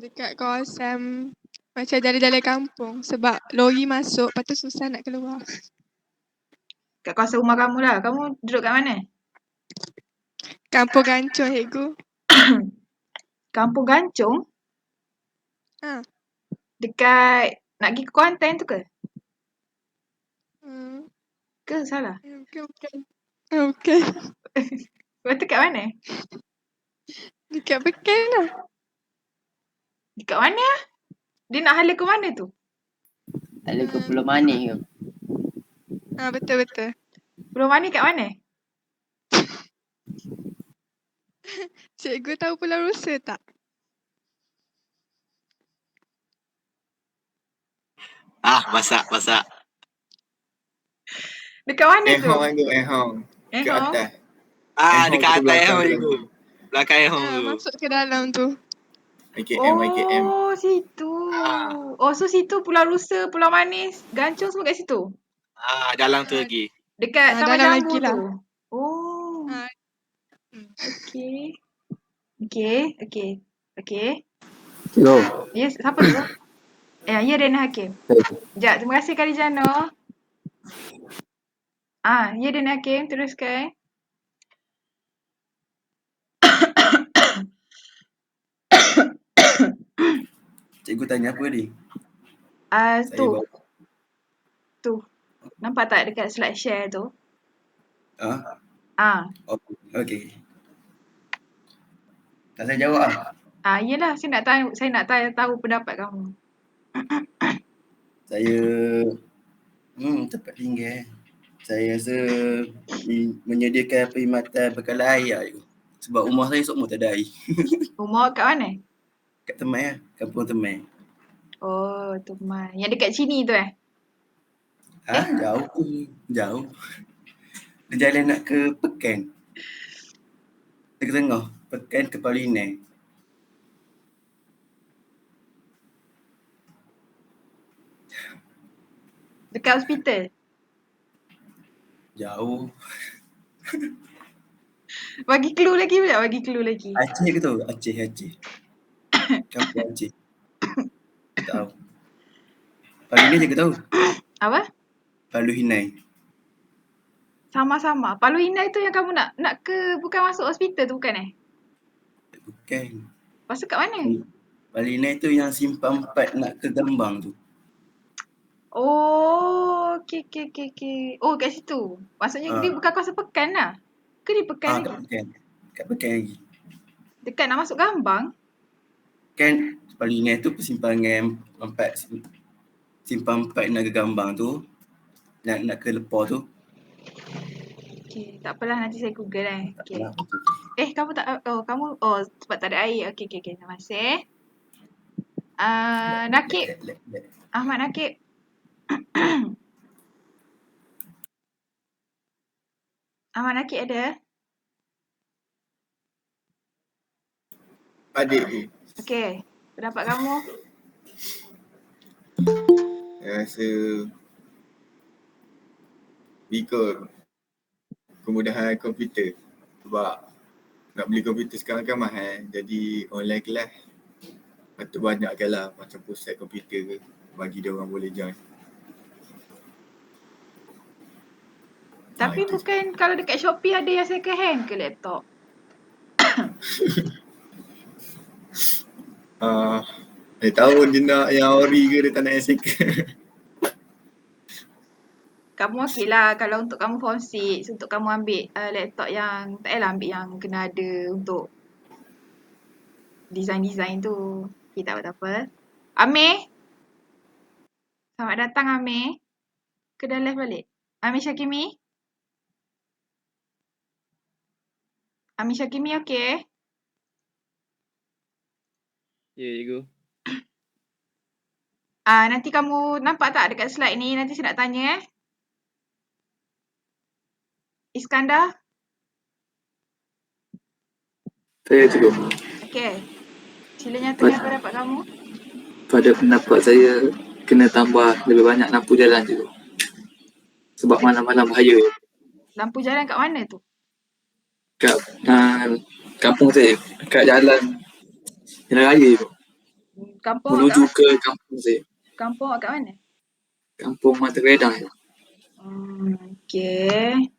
Dekat kawasan macam jalan-jalan kampung. Sebab lori masuk, lepas tu susah nak keluar.
Kat kawasan rumah kamu lah. Kamu duduk kat mana?
Kampung Gancung, cikgu.
Kampung Gancung? Dekat nak pergi ke Kuantan tu ke? Ke salah?
Bukan.
Lepas tu kat mana?
Dekat Pekan lah.
Dekat mana? Dia nak hala ke mana tu?
Hala ke Pulau Manis ke?
Betul.
Pulau Manis kat mana?
Cikgu tahu Pulau Rusa tak?
Masak.
Dekat mana tu?
Ehong. Ke
Ehong?
atas.
Dekat atas Ehong cikgu. Belakang Ehong tu.
Masuk ke dalam tu.
IKM.
Oh, situ. Oh, so situ Pulau Rusa, Pulau Manis, Gancung semua kat situ?
Dalam tu lagi.
Dekat Taman
dalam
Jambu
lagi lah.
tu? Oh. Okay.
Cikgu.
Yes, siapa tu? Ya, Dana Hakim. Sekejap, terima kasih Khadijah Noh. Ya, Dana Hakim, teruskan.
Cikgu tanya apa ni?
Tu. Nampak tak dekat slide share tu?
Okey. Tak saya jawab lah.
Yelah, saya nak tahu pendapat kamu.
Saya tempat tinggal. Saya rasa menyediakan perkhidmatan bekalan air je. Sebab rumah saya semua tak ada air.
Rumah kat mana?
Kat Temai lah. Kampung Temai.
Oh, Temai. Yang dekat sini tu
Jauh. Dia jalan nak ke Pekan. Tengah-tengah. Pekan ke Pauline.
Dekat hospital?
Jauh.
Bagi clue lagi.
Aceh ke tu? Aceh. Kampung Aceh. Tahu. Pauline je ke tahu?
Apa?
Palu Hinai.
Sama-sama. Palu Hinai tu yang kamu nak ke, bukan masuk hospital tu bukan
Bukan.
Lepas tu kat mana?
Palu Hinai tu yang simpang 4 nak ke Gambang tu.
Oh, okay. Oh, kat situ. Maksudnya dia bukan kawasan Pekan lah. Ke dia Pekan lagi?
Kat Pekan lagi.
Dekat nak masuk Gambang?
Kan Palu Hinai tu persimpangan 4. Simpang 4 nak ke Gambang tu. Nak ke Lepor tu.
Okay, tak apalah, nanti saya Google Okay. Kamu tak, sebab tak ada air. Okay, terima kasih. Nakib. Ahmad Nakib. Ahmad Nakib ada?
adik dia.
Okey, pendapat kamu?
Saya rasa ikut kemudahan komputer. Sebab nak beli komputer sekarang kan mahal. Jadi online kelas patut banyakkan lah macam pusat komputer ke bagi dia orang boleh join.
Tapi bukan kalau dekat Shopee ada yang second hand ke laptop?
Dia tahu dia nak yang ori ke dia tak nak yang second.
Kamu okey lah kalau untuk kamu form 6, untuk kamu ambil laptop yang tak payahlah ambil yang kena ada untuk design-design tu. Okay, tak apa-apa. Amir? Selamat datang Amir. Ke dah live balik? Amir Syakimi? Amir Syakimi okey?
Ya, cikgu.
Nanti kamu nampak tak dekat slide ni? Nanti saya nak tanya Iskandar?
Saya cikgu.
Okey. Sila nyatakan pendapat kamu.
Pada pendapat saya, kena tambah lebih banyak lampu jalan cikgu. Sebab malam-malam bahaya.
Lampu jalan kat mana tu?
Kat kampung saya, kat jalan raya cikgu.
Kampung
Menuju
kat
ke kampung saya.
Kampung kat mana?
Kampung Mata Keredang cikgu.
Okey.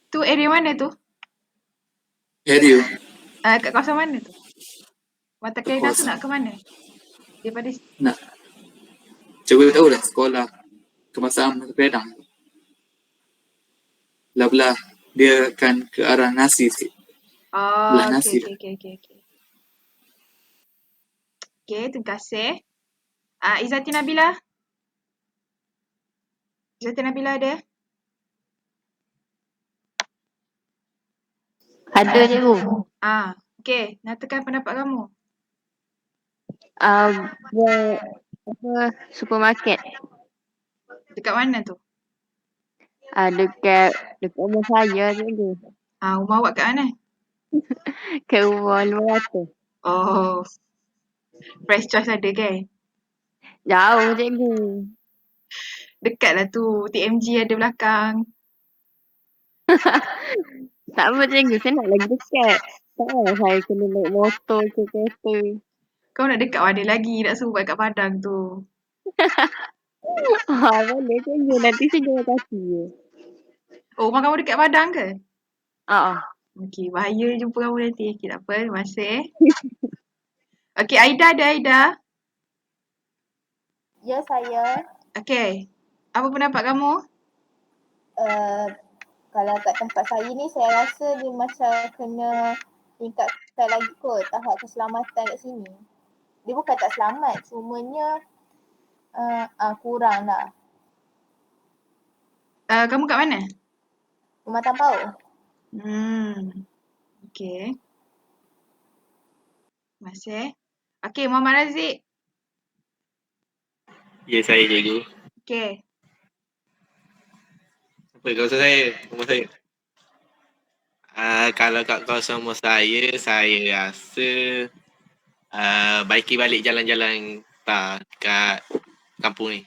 Tu area mana tu?
Area.
Kat kawasan mana tu? Mata Keredang tu nak ke mana? Daripada
Nak. Cikgu tahu dah sekolah kebangsaan Mata Keredang. Belah-belah dia akan ke arah Nasi sikit. Belah Nasi.
Okey. Okey, terima kasih. Izzati Nabila? Izzati Nabila ada?
Ada cikgu.
Okey, nyatakan pendapat kamu.
Buat supermarket.
Dekat mana tu?
Dekat rumah saya cikgu.
Rumah awak kat mana?
Kat rumah luar tu.
Oh. Fresh Choice ada kan?
Jauh cikgu.
Dekat lah tu. TMG ada belakang.
Tak apa cikgu, saya nak lagi dekat. Tak saya kena naik motor ke kereta.
Kau nak dekat mana lagi? Nak suruh buat kat Padang tu.
Boleh cikgu, nanti saya jalan kaki je.
Oh, rumah kamu dekat Padang ke?
Okey,
bahaya jumpa kamu nanti. Okey, tak apa. Terima kasih. Okey, Aida ada Aida?
Ya, saya.
Okey. Apa pendapat kamu?
Kalau kat tempat saya ni saya rasa dia macam kena tingkatkan lagi kot tahap keselamatan kat sini. Dia bukan tak selamat, cumanya kurang lah.
Kamu kat mana?
Rumah Tampau.
Okey. Terima kasih. Okey, Muhammad Razik.
Ya, saya cikgu.
Okey.
Apa kawasan saya? Rumah saya. Kalau kat kawasan rumah saya rasa baiki balik jalan-jalan kat kampung ni.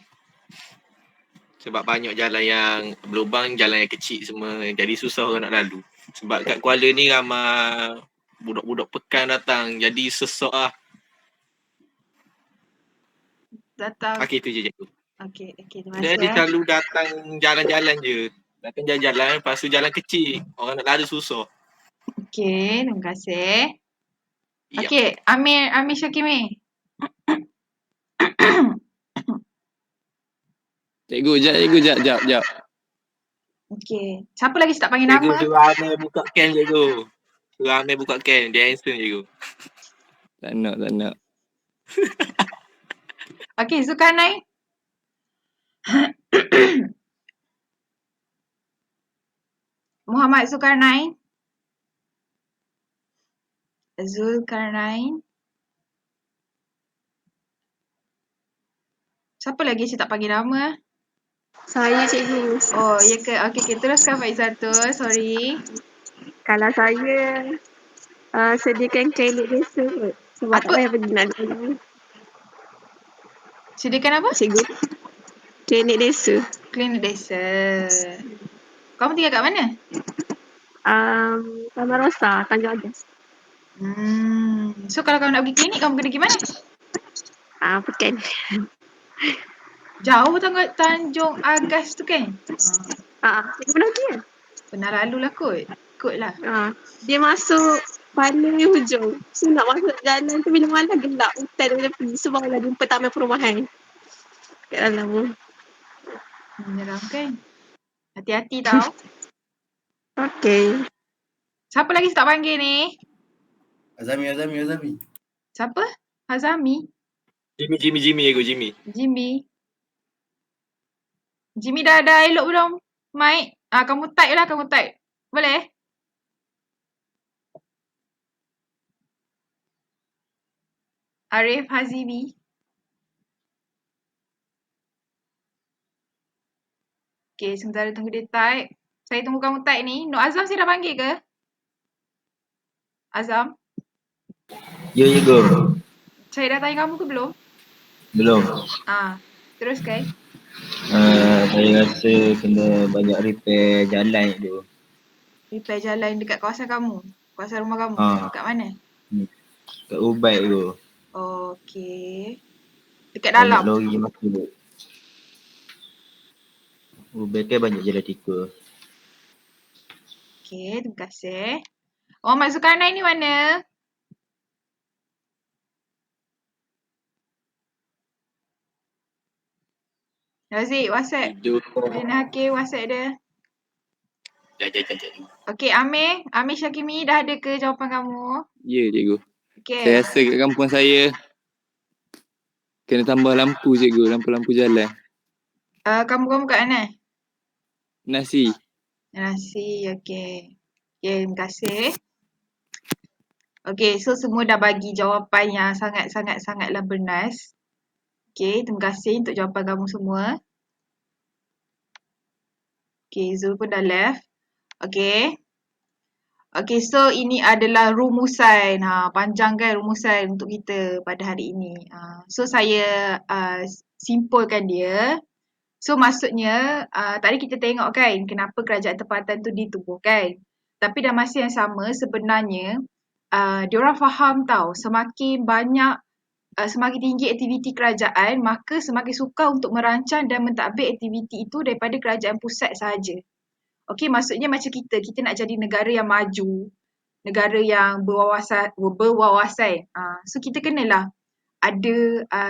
Sebab banyak jalan yang berlubang, jalan yang kecil semua. Jadi susah orang nak lalu. Sebab kat Kuala ni ramai budak-budak pekan datang. Jadi sesak lah.
Datang.
Okey, tu je cikgu.
Okey, terima
Dia
kasih.
selalu datang jalan-jalan je. Datang jalan-jalan, lepas tu jalan kecil. Orang nak lalu susah.
Okey, terima kasih.
Ya.
Okey, Amir Syakimi.
Cikgu, jap.
Okey. Siapa lagi tak panggil
Cikgu,
nama?
suruh Amir buka can cikgu. Suruh Amir buka can. Dia handsome cikgu. Tak nak.
Okey, Zulkarnain. Muhammad Zulkarnain. Siapa lagi saya tak panggil nama?
Saya cikgu.
Oh, ya ke? Okey, teruskan Faizatul. Sorry.
Kalau saya Sediakan klinik desa kot. Sebab tak
Apa?
payah pergi nak dulu.
Sediakan apa?
Cikgu. Klinik desa.
Klinik desa. Kamu tinggal kat mana?
Taman Rosa, Tanjung Agas.
So kalau kamu nak pergi klinik, kamu kena pergi mana?
Pekan.
Jauh Tanjung Agas tu kan?
Cikgu pernah pergi kan?
Pernah lalu lah kot. Kot lah.
Dia masuk paling hujung. So nak masuk jalan tu bila malam gelap. Hutan bila pergi. So barulah jumpa taman perumahan. Kat dalam.
Menyeramkan. Hati-hati tau.
Okay.
Siapa lagi tak panggil ni?
Azami.
Siapa? Hazami?
Jimmy aku Jimmy.
Jimmy dah elok belum? Mic? Kamu type lah, kamu type. Boleh? Arif Hazimi. Okay, sementara tunggu dia type. Saya tunggu kamu type ni. Nur Azam saya dah panggil ke? Azam?
Ya, cikgu.
Saya dah tanya kamu ke belum?
Belum.
Teruskan.
Saya rasa kena banyak repair jalan tu.
Repair jalan dekat kawasan kamu? Kawasan rumah kamu? Dekat mana?
Kat Ubat tu.
Okey. Dekat dalam?
Banyak lori masuk. Ubat kan banyak jalan tikus.
Okey, terima kasih. Mak Zulkarnain ni mana? Razik, WhatsApp. Dina Hakim, WhatsApp dia.
Jap.
Okey, Amir Syakimi, dah ada ke jawapan kamu?
Ya, cikgu.
Okey.
Saya rasa kat kampung saya kena tambah lampu, cikgu. Lampu-lampu jalan.
Kamu kat mana?
Nasi,
okey. Terima kasih. Okey, so semua dah bagi jawapan yang sangatlah bernas. Okey, terima kasih untuk jawapan kamu semua. Okey, Zul pun dah left. Okey. Okey, so ini adalah rumusan. Panjang kan rumusan untuk kita pada hari ini. So saya simpulkan dia. So maksudnya tadi kita tengok kan kenapa kerajaan tempatan tu ditubuhkan. Tapi dalam masa yang sama sebenarnya diorang faham tau semakin banyak semakin tinggi aktiviti kerajaan maka semakin sukar untuk merancang dan mentadbir aktiviti itu daripada kerajaan pusat sahaja. Okey, maksudnya macam kita nak jadi negara yang maju, negara yang berwawasan. So kita kenalah ada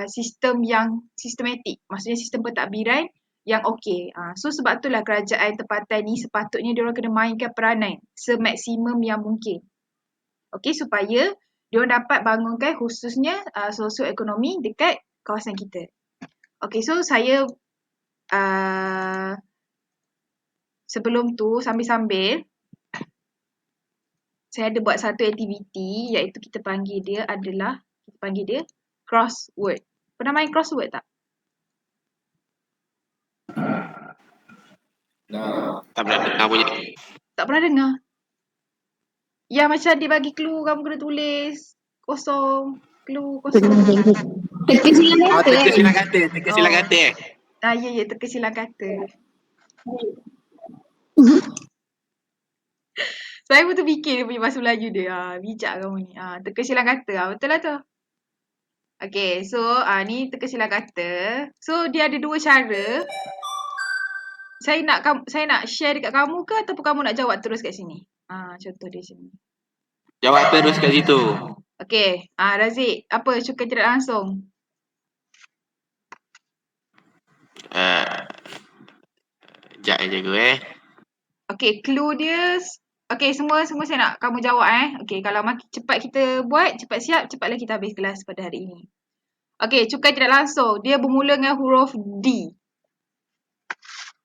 sistem yang sistematik, maksudnya sistem pentadbiran yang okey. So sebab itulah kerajaan tempatan ni sepatutnya diorang kena mainkan peranan semaksimum yang mungkin. Okey, supaya diorang dapat bangunkan khususnya sosioekonomi dekat kawasan kita. Okey, so saya sebelum tu sambil-sambil saya ada buat satu aktiviti iaitu kita panggil dia crossword. Pernah main crossword tak?
Tak pernah dengar punya.
Tak pernah dengar? Ya, macam dia bagi clue kamu kena tulis kosong, clue kosong.
Teka silang kata.
Teka silang kata.
Ya, teka silang kata. Saya pun terfikir dia punya bahasa Melayu dia. Bijak kamu ni. Teka silang kata. Betul lah tu. Okay, so ni teka silang kata. So dia ada dua cara. Saya nak share dekat kamu ke ataupun kamu nak jawab terus kat sini? Contoh dia sini.
Jawab terus kat situ.
Okay, Razik, apa cukai tidak langsung?
Sekejap cikgu
Okay, clue dia. Okay, semua saya nak kamu jawab Okay, kalau cepat kita buat, cepat siap, cepatlah kita habis kelas pada hari ini. Okay, cukai tidak langsung. Dia bermula dengan huruf D.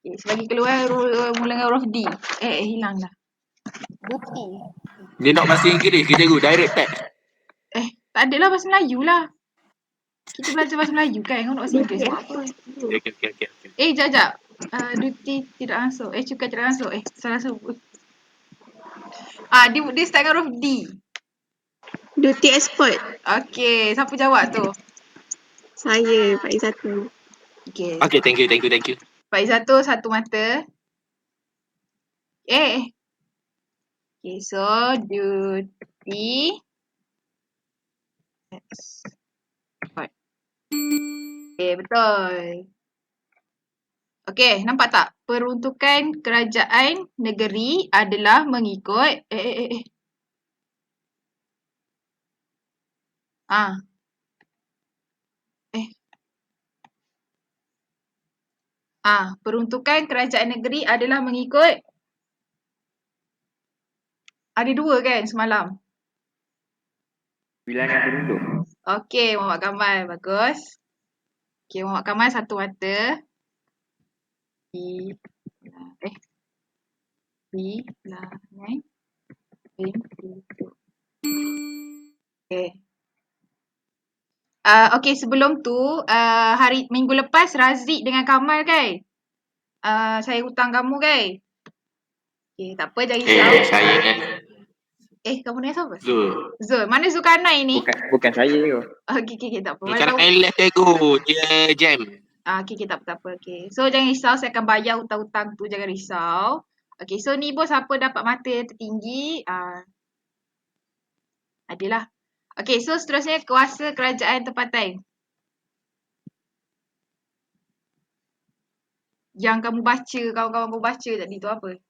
Okay, selagi keluar bermula dengan huruf D. Hilang dah.
Duty.
Dia nak bahasa Inggeris ke cikgu? Direct text.
Tak adalah bahasa Melayu lah. Kita belajar bahasa Melayu kan? Kau nak bahasa Inggeris buat apa?
Okay.
Jap. Duty tidak langsung. Cukai tidak langsung. Salah sebut. Dia start dengan huruf D.
Duty export.
Okey, siapa jawab tu?
Saya, Pak Izzatul.
Okey.
Okay, thank you.
Pak Izzatul satu mata. Okay, so duty export. Okay, betul. Okay, nampak tak? Peruntukan kerajaan negeri adalah mengikut peruntukan kerajaan negeri adalah mengikut ada dua kan semalam?
Bilangan penduduk.
Okey, Muhammad Kamal. Bagus. Okey, Muhammad Kamal satu mata. Bilangan penduduk. Okey. Okey, sebelum tu hari minggu lepas Razik dengan Kamal kan? Saya hutang kamu kan? Okey, tak apa jangan risau.
Saya dengan
Kamu dengan siapa?
Zul.
Zul. Mana Zulkarnain ni?
Bukan saya tu.
Okey, tak apa. Mana
Sekarang
tahu.
left cikgu. Dia jam.
Okey, tak apa. Okey. So jangan risau, saya akan bayar hutang-hutang tu, jangan risau. Okey, so ni bos siapa dapat mata yang tertinggi? Adalah. Okey, so seterusnya kuasa kerajaan tempatan. Yang kamu baca, kawan-kawan kamu baca tadi tu apa?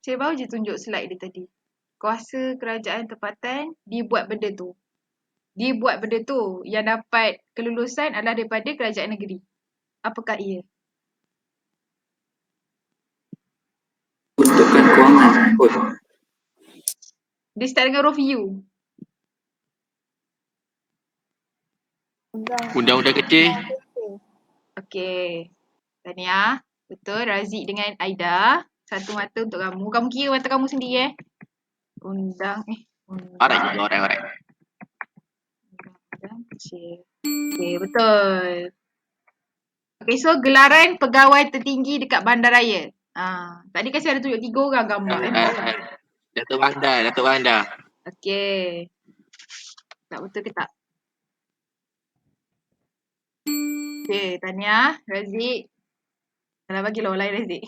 Saya baru je tunjuk slide dia tadi. Kuasa kerajaan tempatan, dia buat benda tu. Yang dapat kelulusan adalah daripada kerajaan negeri. Apakah ia?
Peruntukan kewangan kot.
Dia start dengan huruf U.
Undang-undang kecil.
Okey. Tahniah. Betul. Razik dengan Aida. Satu mata untuk kamu. Kamu kira mata kamu sendiri
Alright.
Undang kecil. Okey, betul. Okey, so gelaran pegawai tertinggi dekat bandaraya. Tadi kan saya ada tunjuk 3 orang gambar.
Datuk Bandar.
Okey. Tak betul ke tak? Okey, tahniah. Razik. Alah, bagilah orang lain Razik.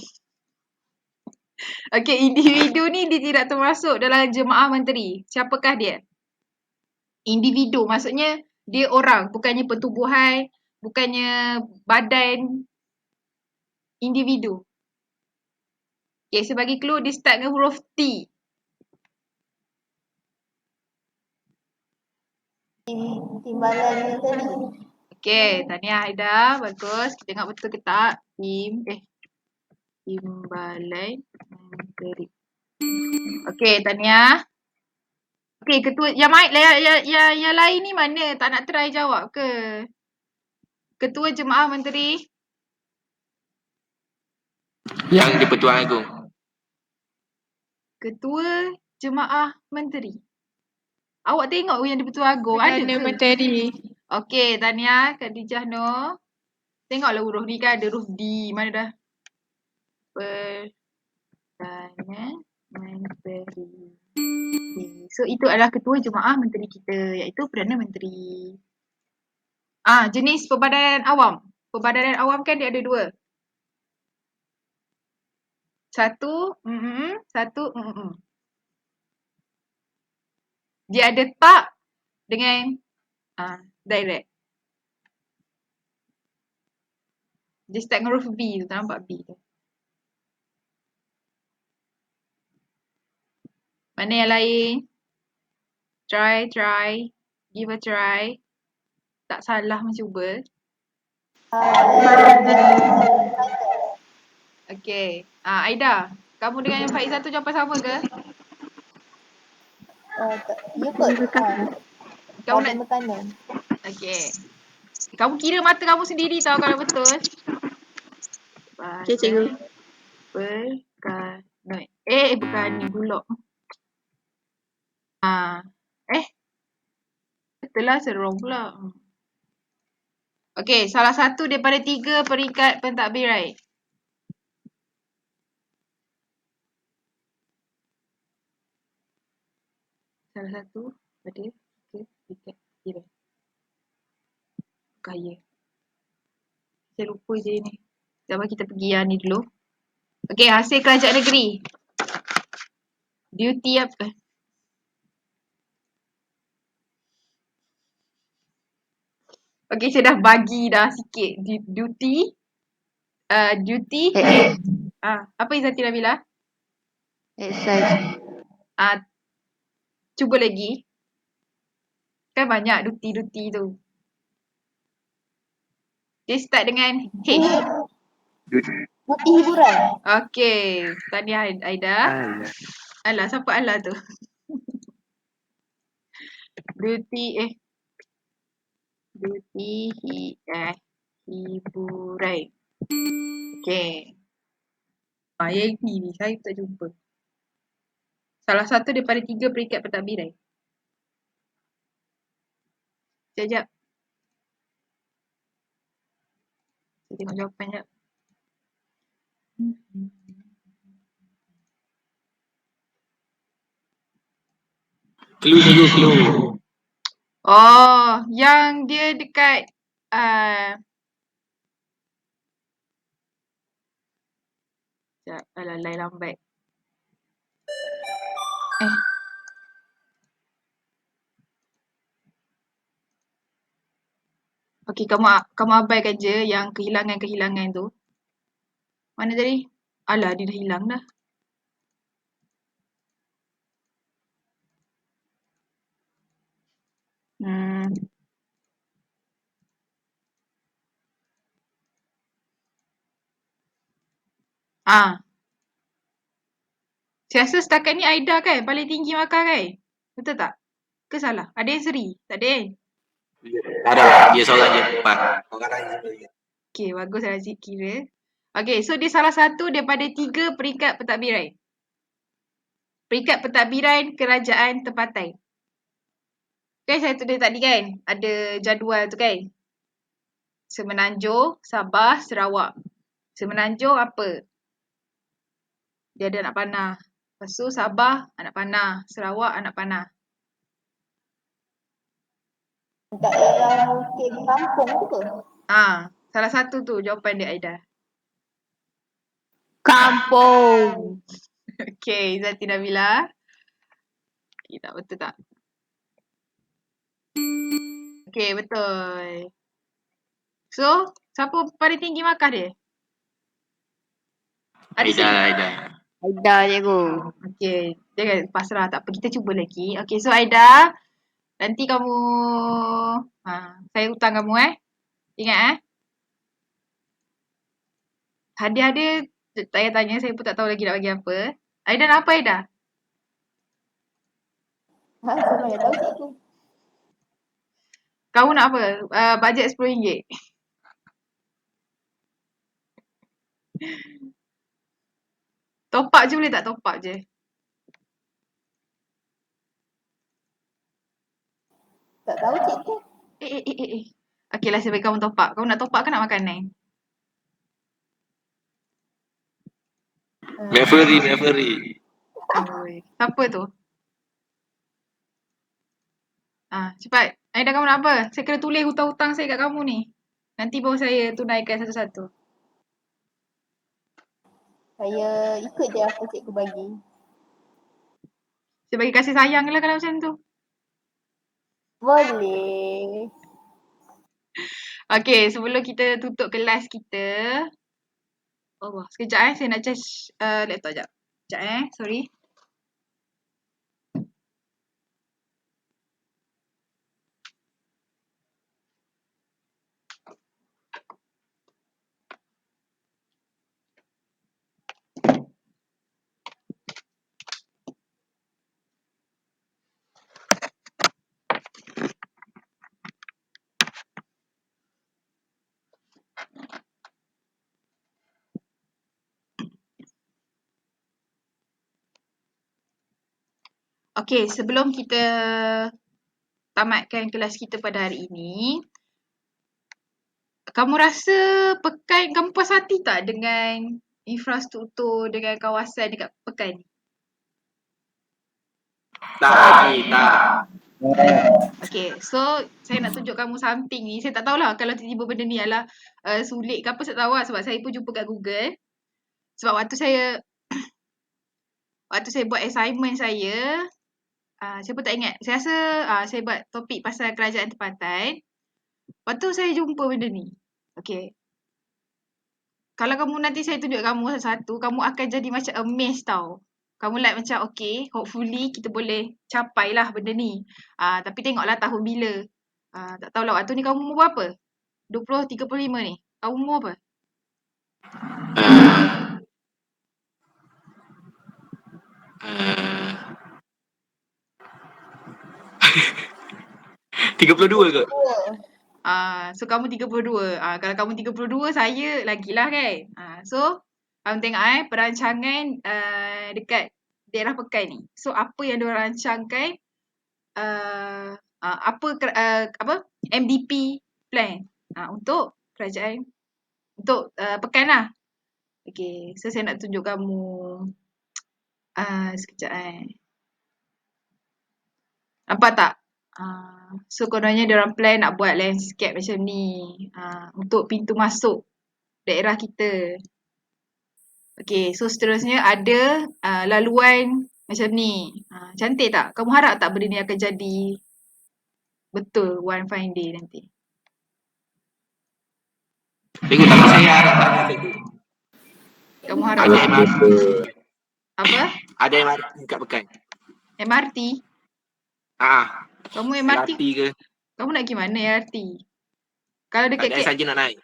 Okey, individu ni dia tidak termasuk dalam jemaah menteri. Siapakah dia? Individu maksudnya dia orang, bukannya pertubuhan, bukannya badan. Individu. Okey, sebagai clue dia start dengan huruf T.
Timbalan menteri.
Okey, tahniah Aida. Bagus. Kita tengok betul ke tak? Timbalan menteri. Okey, tahniah. Okey, ketua yang lain ni mana? Tak nak try jawab ke? Ketua Jemaah Menteri.
Yang di Pertuan Agong.
Ketua Jemaah Menteri. Awak tengok yang di Pertuan Agong ada ke?
Menteri.
Okey, tahniah Khadijah Nur. Tengoklah huruf ni kan ada huruf D. Mana dah? Perdana Menteri. Okay. So itu adalah ketua jemaah menteri kita iaitu Perdana Menteri. Jenis perbadanan awam. Perbadanan awam kan dia ada 2. Satu Dia ada tak dengan direct. Dia start dengan huruf B tu, tak nampak B tu. Mana yang lain? Try. Give a try. Tak salah mencuba. Okay. Aida, kamu dengan yang Faizal tu jawapan sama ke?
Ya kot.
Kamu nak
berkanan.
Okay. Kamu kira mata kamu sendiri tau kalau betul.
Okay, cikgu.
Berkanan. Berkanan pula. Betul lah, serong pula. Okay, salah satu daripada 3 peringkat pentadbiran. salah satu pada tiga peringkat jiran. Kaya. Saya lupa je ni. Sekejap kita pergi yang ni dulu. Okey, hasil kerajaan negeri. Duty apa? Okey, saya dah bagi dah sikit. Duty. Duty. Apa Izzati Nabila?
Exercise.
Cuba lagi. Kan banyak duty tu. Dia start dengan H.
Duty hiburan.
Okey, tahniah Aida. Alah, siapa Alah tu? Duty hiburan. Okey. Yang ni saya tak jumpa. Salah satu daripada 3 peringkat pentadbiran. Sekejap. Saya tengok jawapan sekejap.
Clue.
Oh, yang dia dekat sekejap, alah lain lambat. Okey, kamu abaikan je yang kehilangan tu. Mana tadi? Alah, dia dah hilang dah. Saya rasa setakat ni Aida kan paling tinggi markah kan? Betul tak? Ke salah? Ada yang seri? Tak ada kan?
Tak ada. Dia seorang je 4.
Okey, bagus Razik kira. Okey, so dia salah satu daripada 3 peringkat pentadbiran. Peringkat pentadbiran kerajaan tempatan. Kan saya tulis tadi kan? Ada jadual tu kan? Semenanjung, Sabah, Sarawak. Semenanjung apa? Dia ada anak panah. Lepas tu Sabah, anak panah. Sarawak, anak panah.
Daerah mungkin kampung tu ke?
Salah satu tu jawapan dia Aida.
Kampung.
Okey, Izzati Nabila. Okey, tak betul tak? Okey, betul. So, siapa paling tinggi markah dia?
Aida.
Aida cikgu.
Okey, jangan pasrah, tak apa. Kita cuba lagi. Okey, so Aida, nanti kamu saya hutang kamu Ingat Hadiah dia tak payah tanya, saya pun tak tahu lagi nak bagi apa. Aida nak apa Aida?
Saya mana tahu cikgu.
Kamu nak apa? Bajet RM10. Top up je boleh tak? Top up je.
Tak tahu cikgu.
Okeylah, saya bagi kamu top up. Kamu nak top up ke nak makanan?
Maverick.
Siapa tu? Cepat. Aida, kamu nak apa? Saya kena tulis hutang-hutang saya kat kamu ni. Nanti baru saya tunaikan satu-satu.
Saya ikut je apa cikgu bagi.
Saya bagi kasih sayang lah kalau macam tu.
Boleh.
Okey, sebelum kita tutup kelas kita. Allah, sekejap saya nak charge laptop sekejap. Sekejap sorry. Okey, sebelum kita tamatkan kelas kita pada hari ini, kamu rasa Pekan, kamu puas hati tak dengan infrastruktur, dengan kawasan dekat Pekan ni?
Tak lagi, tak.
Okay, so saya nak tunjuk kamu something ni. Saya tak tahulah kalau tiba-tiba benda ni adalah sulit ke apa, saya tak tahu lah sebab saya pun jumpa kat Google. Sebab waktu saya buat assignment saya pun tak ingat. Saya rasa saya buat topik pasal kerajaan tempatan. Lepas tu saya jumpa benda ni. Okay. Kalau kamu nanti saya tunjuk kamu satu-satu, kamu akan jadi macam amazed tau. Kamu like macam okay, hopefully kita boleh capai lah benda ni. Tapi tengoklah tahun bila. Tak tahulah waktu ni kamu umur berapa? 20, 35 ni. Kamu umur apa?
Uh, 32 kot.
So kamu 32. Kalau kamu 32, saya lagilah kan. So kamu tengok perancangan dekat daerah Pekan ni. So apa yang diorang rancangkan, apa MDP plan untuk kerajaan, untuk Pekan lah. Okay, so saya nak tunjuk kamu sekejap Nampak tak? So kononnya diorang plan nak buat landscape macam ni untuk pintu masuk daerah kita. Okay, so seterusnya ada laluan macam ni. Cantik tak? Kamu harap tak benda ni akan jadi betul one fine day nanti?
Cikgu, tapi saya harap tanya cikgu.
Kamu harap
Ada
tak?
MRT.
Apa?
Ada MRT kat Pekan.
MRT? Kamu MRT
LRT ke?
Kamu nak pergi mana MRT? Kalau dekat
Tak ada saja nak naik.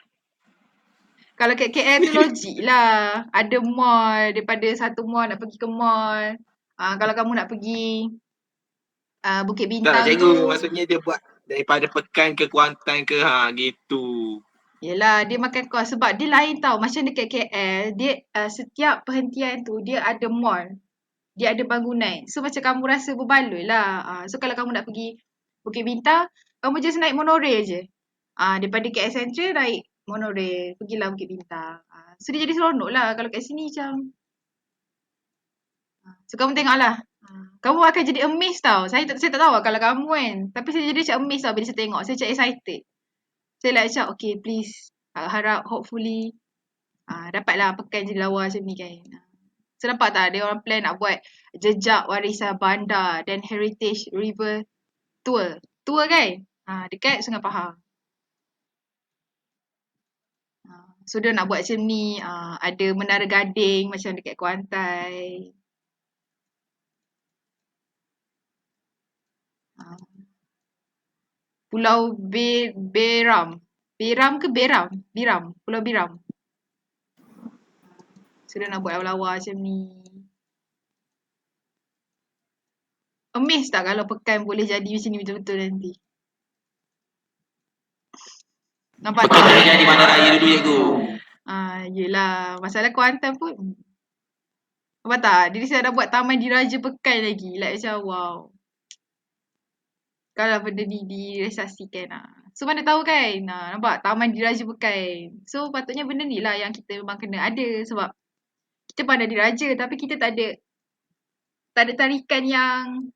Kalau kat KL tu logik lah. Ada mall, daripada satu mall nak pergi ke mall. Kalau kamu nak pergi Bukit
Tak
Bintang
cikgu,
tu,
maksudnya dia buat daripada Pekan ke Kuantan ke gitu.
yelah, dia makan kos sebab dia lain tau. Macam dekat KL, dia setiap perhentian tu dia ada mall. Dia ada bangunan. So macam kamu rasa berbaloi lah. So kalau kamu nak pergi Bukit Bintang, kamu just naik monorail je. Daripada KL Central naik monorail, pergilah Bukit Bintang. So dia jadi seronok lah kalau kat sini macam. So kamu tengoklah. Kamu akan jadi amazed tau. Saya tak tahu lah kalau kamu kan. Tapi saya jadi macam amazed tau bila saya tengok. Saya macam excited. Saya like macam okay please. Harap hopefully dapatlah Pekan jadi lawa macam ni kan. So nampak tak dia orang plan nak buat jejak warisan bandar dan heritage river tour. Tour kan? Dekat Sungai Pahang. So dia nak buat macam ni. Ada Menara Gading macam dekat Kuantan. Pulau Beram. Beram ke Beram? Biram. Pulau Biram. So dia nak buat lawa macam ni. Amazed tak kalau Pekan boleh jadi macam ni betul-betul nanti? Nampak
Pekan
tak?
boleh jadi mana raya dulu cikgu.
Yelah. Masalah Kuantan pun. Nampak tak? Dia saya dah buat Taman Diraja Pekan lagi. Like macam wow. Kalau benda ni direalisasikan So mana tahu kan? Nampak? Taman Diraja Pekan. So patutnya benda ni lah yang kita memang kena ada. Sebab kita pandai diraja tapi kita tak ada tarikan yang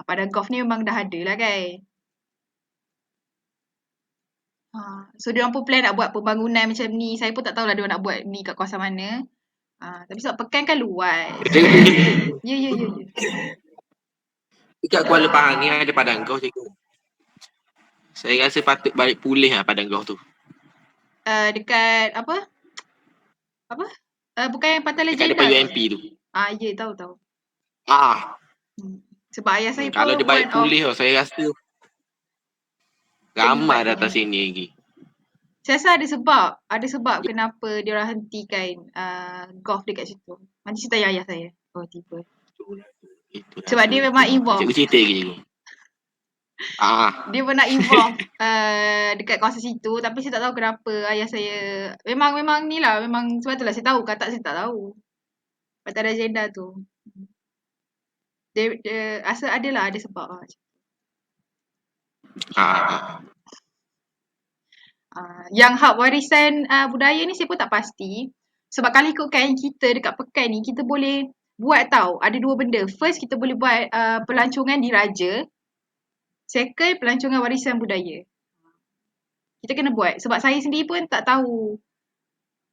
Padang Golf ni memang dah ada lah kan. So diorang pun plan nak buat pembangunan macam ni. Saya pun tak tahulah diorang nak buat ni kat kawasan mana. Tapi sebab Pekan kan luas. Ya.
Dekat Kuala Pahang ni ada Padang Golf cikgu. Saya rasa patut balik pulih lah Padang Golf tu.
Dekat apa? Bukan yang Pantai Legenda.
Dekat depan UMP tu.
Ya tahu. Sebab ayah saya pun
kalau dia balik pulih tau, saya rasa ramai datang sini lagi.
Saya rasa ada sebab kenapa dia orang hentikan golf dekat situ. Nanti cerita ayah saya. Oh tiba. Sebab dia memang involve.
Cikgu cerita lagi cikgu.
Dia pun nak involve dekat kawasan situ tapi saya tak tahu kenapa ayah saya memang ni lah, memang sebab itulah saya tahu, kata saya tak tahu. Pantai Legenda tu. Dia rasa ada sebab yang hak warisan budaya ni saya pun tak pasti. Sebab kalau ikutkan kita dekat Pekan ni, kita boleh buat tahu ada dua benda. First, kita boleh buat pelancongan diraja. Second, pelancongan warisan budaya. Kita kena buat. Sebab saya sendiri pun tak tahu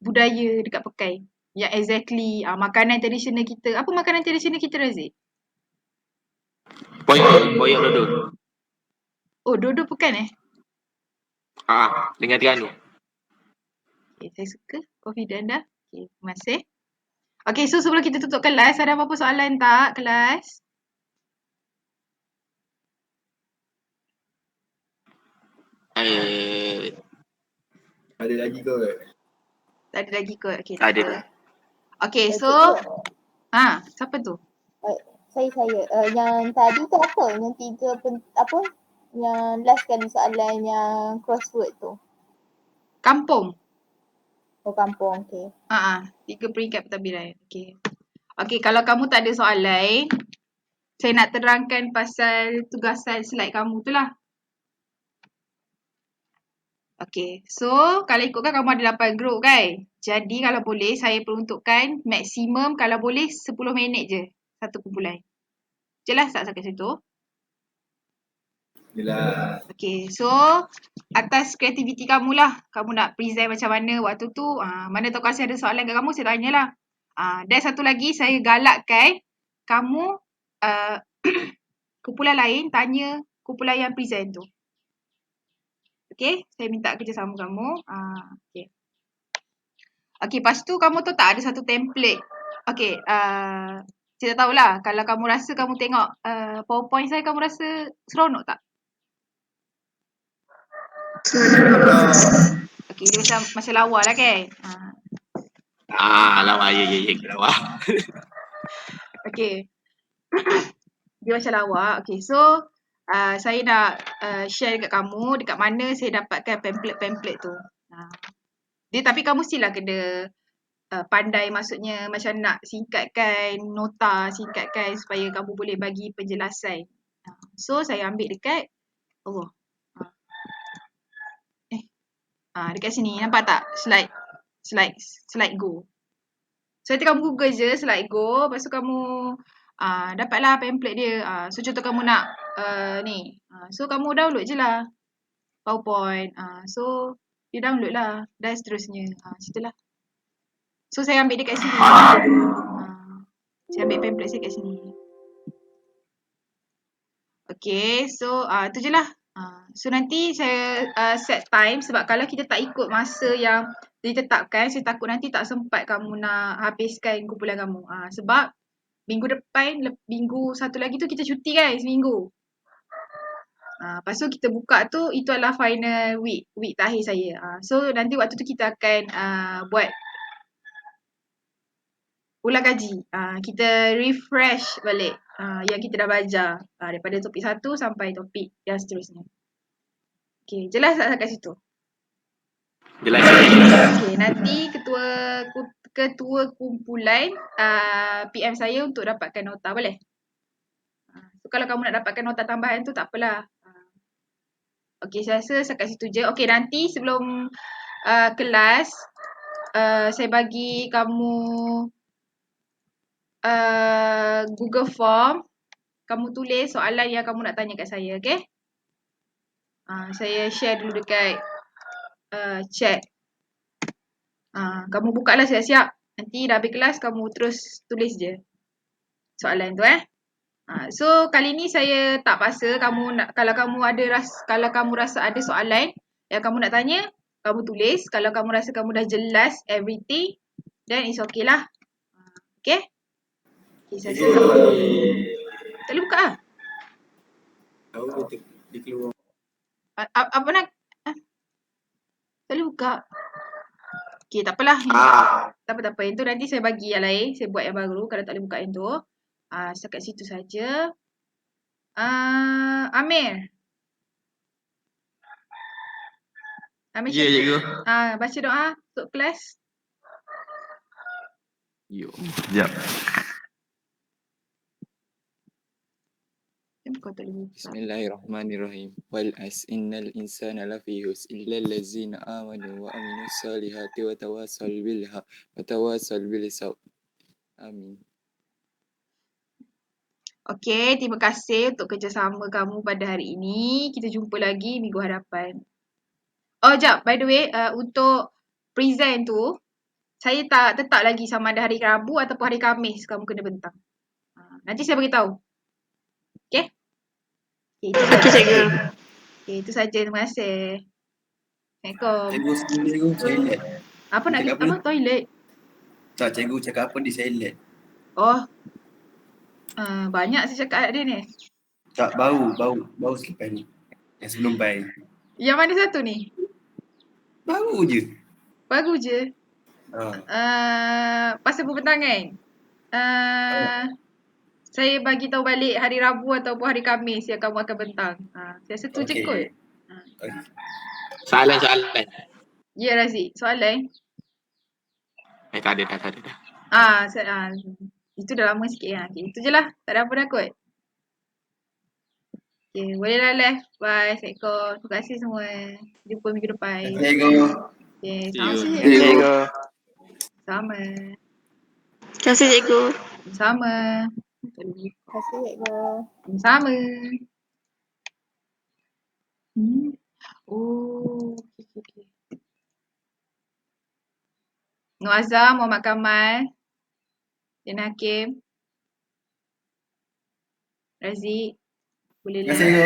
budaya dekat Pekai. Yang exactly makanan tradisional kita. Apa makanan tradisional kita, Razik?
Boyok dodo.
Oh, dodo bukan
Dengan Terengganu.
Okay, saya suka. Confident dah. Okay, terima kasih. Okay, so sebelum kita tutup kelas, ada apa-apa soalan tak kelas?
Ada lagi kot?
Tak ada lagi kot. Okay,
Tak
tak
ada.
apa. Okay, so siapa tu?
Saya. Yang tadi tu apa? Yang yang last kali soalan yang crossword tu.
Kampung.
Oh, kampung. Okay.
3 peringkat pentadbiran. Okay. Okay, kalau kamu tak ada soalan, saya nak terangkan pasal tugasan slide kamu tu lah. Okay, so kalau ikutkan kamu ada 8 group kan? Jadi kalau boleh saya peruntukkan maksimum kalau boleh 10 minit je satu kumpulan. Jelas tak sampai situ?
Jelas.
Okay, so atas kreativiti kamu lah. Kamu nak present macam mana waktu tu. Mana tahu kasi ada soalan kat kamu, saya tanyalah. Dan satu lagi saya galakkan kamu kumpulan lain tanya kumpulan yang present tu. Okay, saya minta kerjasama kamu. Okay. Okay, lepas tu kamu tu tak ada satu template. Okay, saya tak tahulah. Kalau kamu rasa kamu tengok PowerPoint saya, kamu rasa seronok tak? Okay, dia macam lawa lah kan?
Lawa. Ya, lawa.
Okay. Dia macam lawa. Okay, so saya nak share dekat kamu dekat mana saya dapatkan pamphlet tu. Tapi kamu mestilah kena pandai, maksudnya macam nak singkatkan nota, singkatkan supaya kamu boleh bagi penjelasan. So saya ambil dekat dekat sini, nampak tak? Slide Go. So nanti kamu Google je slide Go, lepas tu kamu dapatlah pamphlet dia. So contoh kamu nak ni. So kamu download je lah PowerPoint. So you download lah dan seterusnya. Situlah. So saya ambil dekat sini. Saya ambil pamphlet saya kat sini. Okay, so tu je lah. So nanti saya set time sebab kalau kita tak ikut masa yang ditetapkan, saya takut nanti tak sempat kamu nak habiskan kumpulan kamu. Sebab minggu depan, minggu satu lagi tu kita cuti kan seminggu. Lepas tu kita buka tu, itu adalah final week terakhir saya. So nanti waktu tu kita akan buat ulang kaji. Kita refresh balik yang kita dah belajar daripada topik 1 sampai topik yang seterusnya. Okay, jelas tak kat situ?
Jelas.
Okay, nanti ketua kumpulan PM saya untuk dapatkan nota, boleh? So kalau kamu nak dapatkan nota tambahan tu tak apalah. Okay, saya rasa sekat situ je. Okay, nanti sebelum kelas saya bagi kamu Google Form. Kamu tulis soalan yang kamu nak tanya kat saya, okay? Saya share dulu dekat chat. Kamu buka lah siap-siap. Nanti dah habis kelas kamu terus tulis je soalan tu So kali ni saya tak paksa kamu nak, kalau kamu rasa ada soalan yang kamu nak tanya, kamu tulis. Kalau kamu rasa kamu dah jelas everything, then it's okay lah. Okay? Okay, saya rasa tak boleh buka lah.
Dia keluar.
Apa nak? Tak boleh buka. Okay, tak apalah. Tak apa. Yang tu nanti saya bagi yang lain. Saya buat yang baru kalau tak boleh buka yang tu. Setakat situ saja. Amir. Amir,
Ya, cikgu.
baca doa untuk kelas.
Sekejap.
Bismillahirrahmanirrahim. Wal as innal insana lafi husr illa allazina amanu wa amilus solihati wa tawassal bil haq wa tawassal bil sabr. Amin.
Okey, terima kasih untuk kerjasama kamu pada hari ini. Kita jumpa lagi minggu hadapan. Oh, jap. By the way, untuk present tu, saya tak tetap lagi sama ada hari Rabu ataupun hari Khamis kamu kena bentang. Nanti saya beritahu. Okey? Okey, itu saja.
Okey, cikgu.
Okey, itu saja. Terima kasih. Assalamualaikum.
Cikgu sebelum cikgu toilet.
Apa nak
Cakap
apa? Toilet?
Tak, cikgu cakap apa di toilet?
Oh, banyak saya cakap dia ni.
Tak, bau selepas ni. Yang sebelum pai.
Yang mana satu ni?
Baru je.
Baru je. Pasal perbentangan. Saya bagi tahu balik hari Rabu ataupun hari Khamis yang kamu akan bentang. Saya rasa tu je kot.
Soalan.
Ya, Razik. Soalan?
Tak ada.
Itu dah lama sikit lah. Okay, itu je lah. Tak ada apa dah kot. Okay, boleh lah left. Bye. Assalamualaikum. Terima kasih semua. Jumpa minggu depan.
Cikgu.
Okay,
See you.
sama.
Cikgu.
Sama.
Terima kasih, cikgu.
Sama.
Terima kasih, cikgu.
Sama. Oh, okay. Nur Azhar, Muhammad Kamal, Dan Hakim, Razik, boleh
Terima kasih.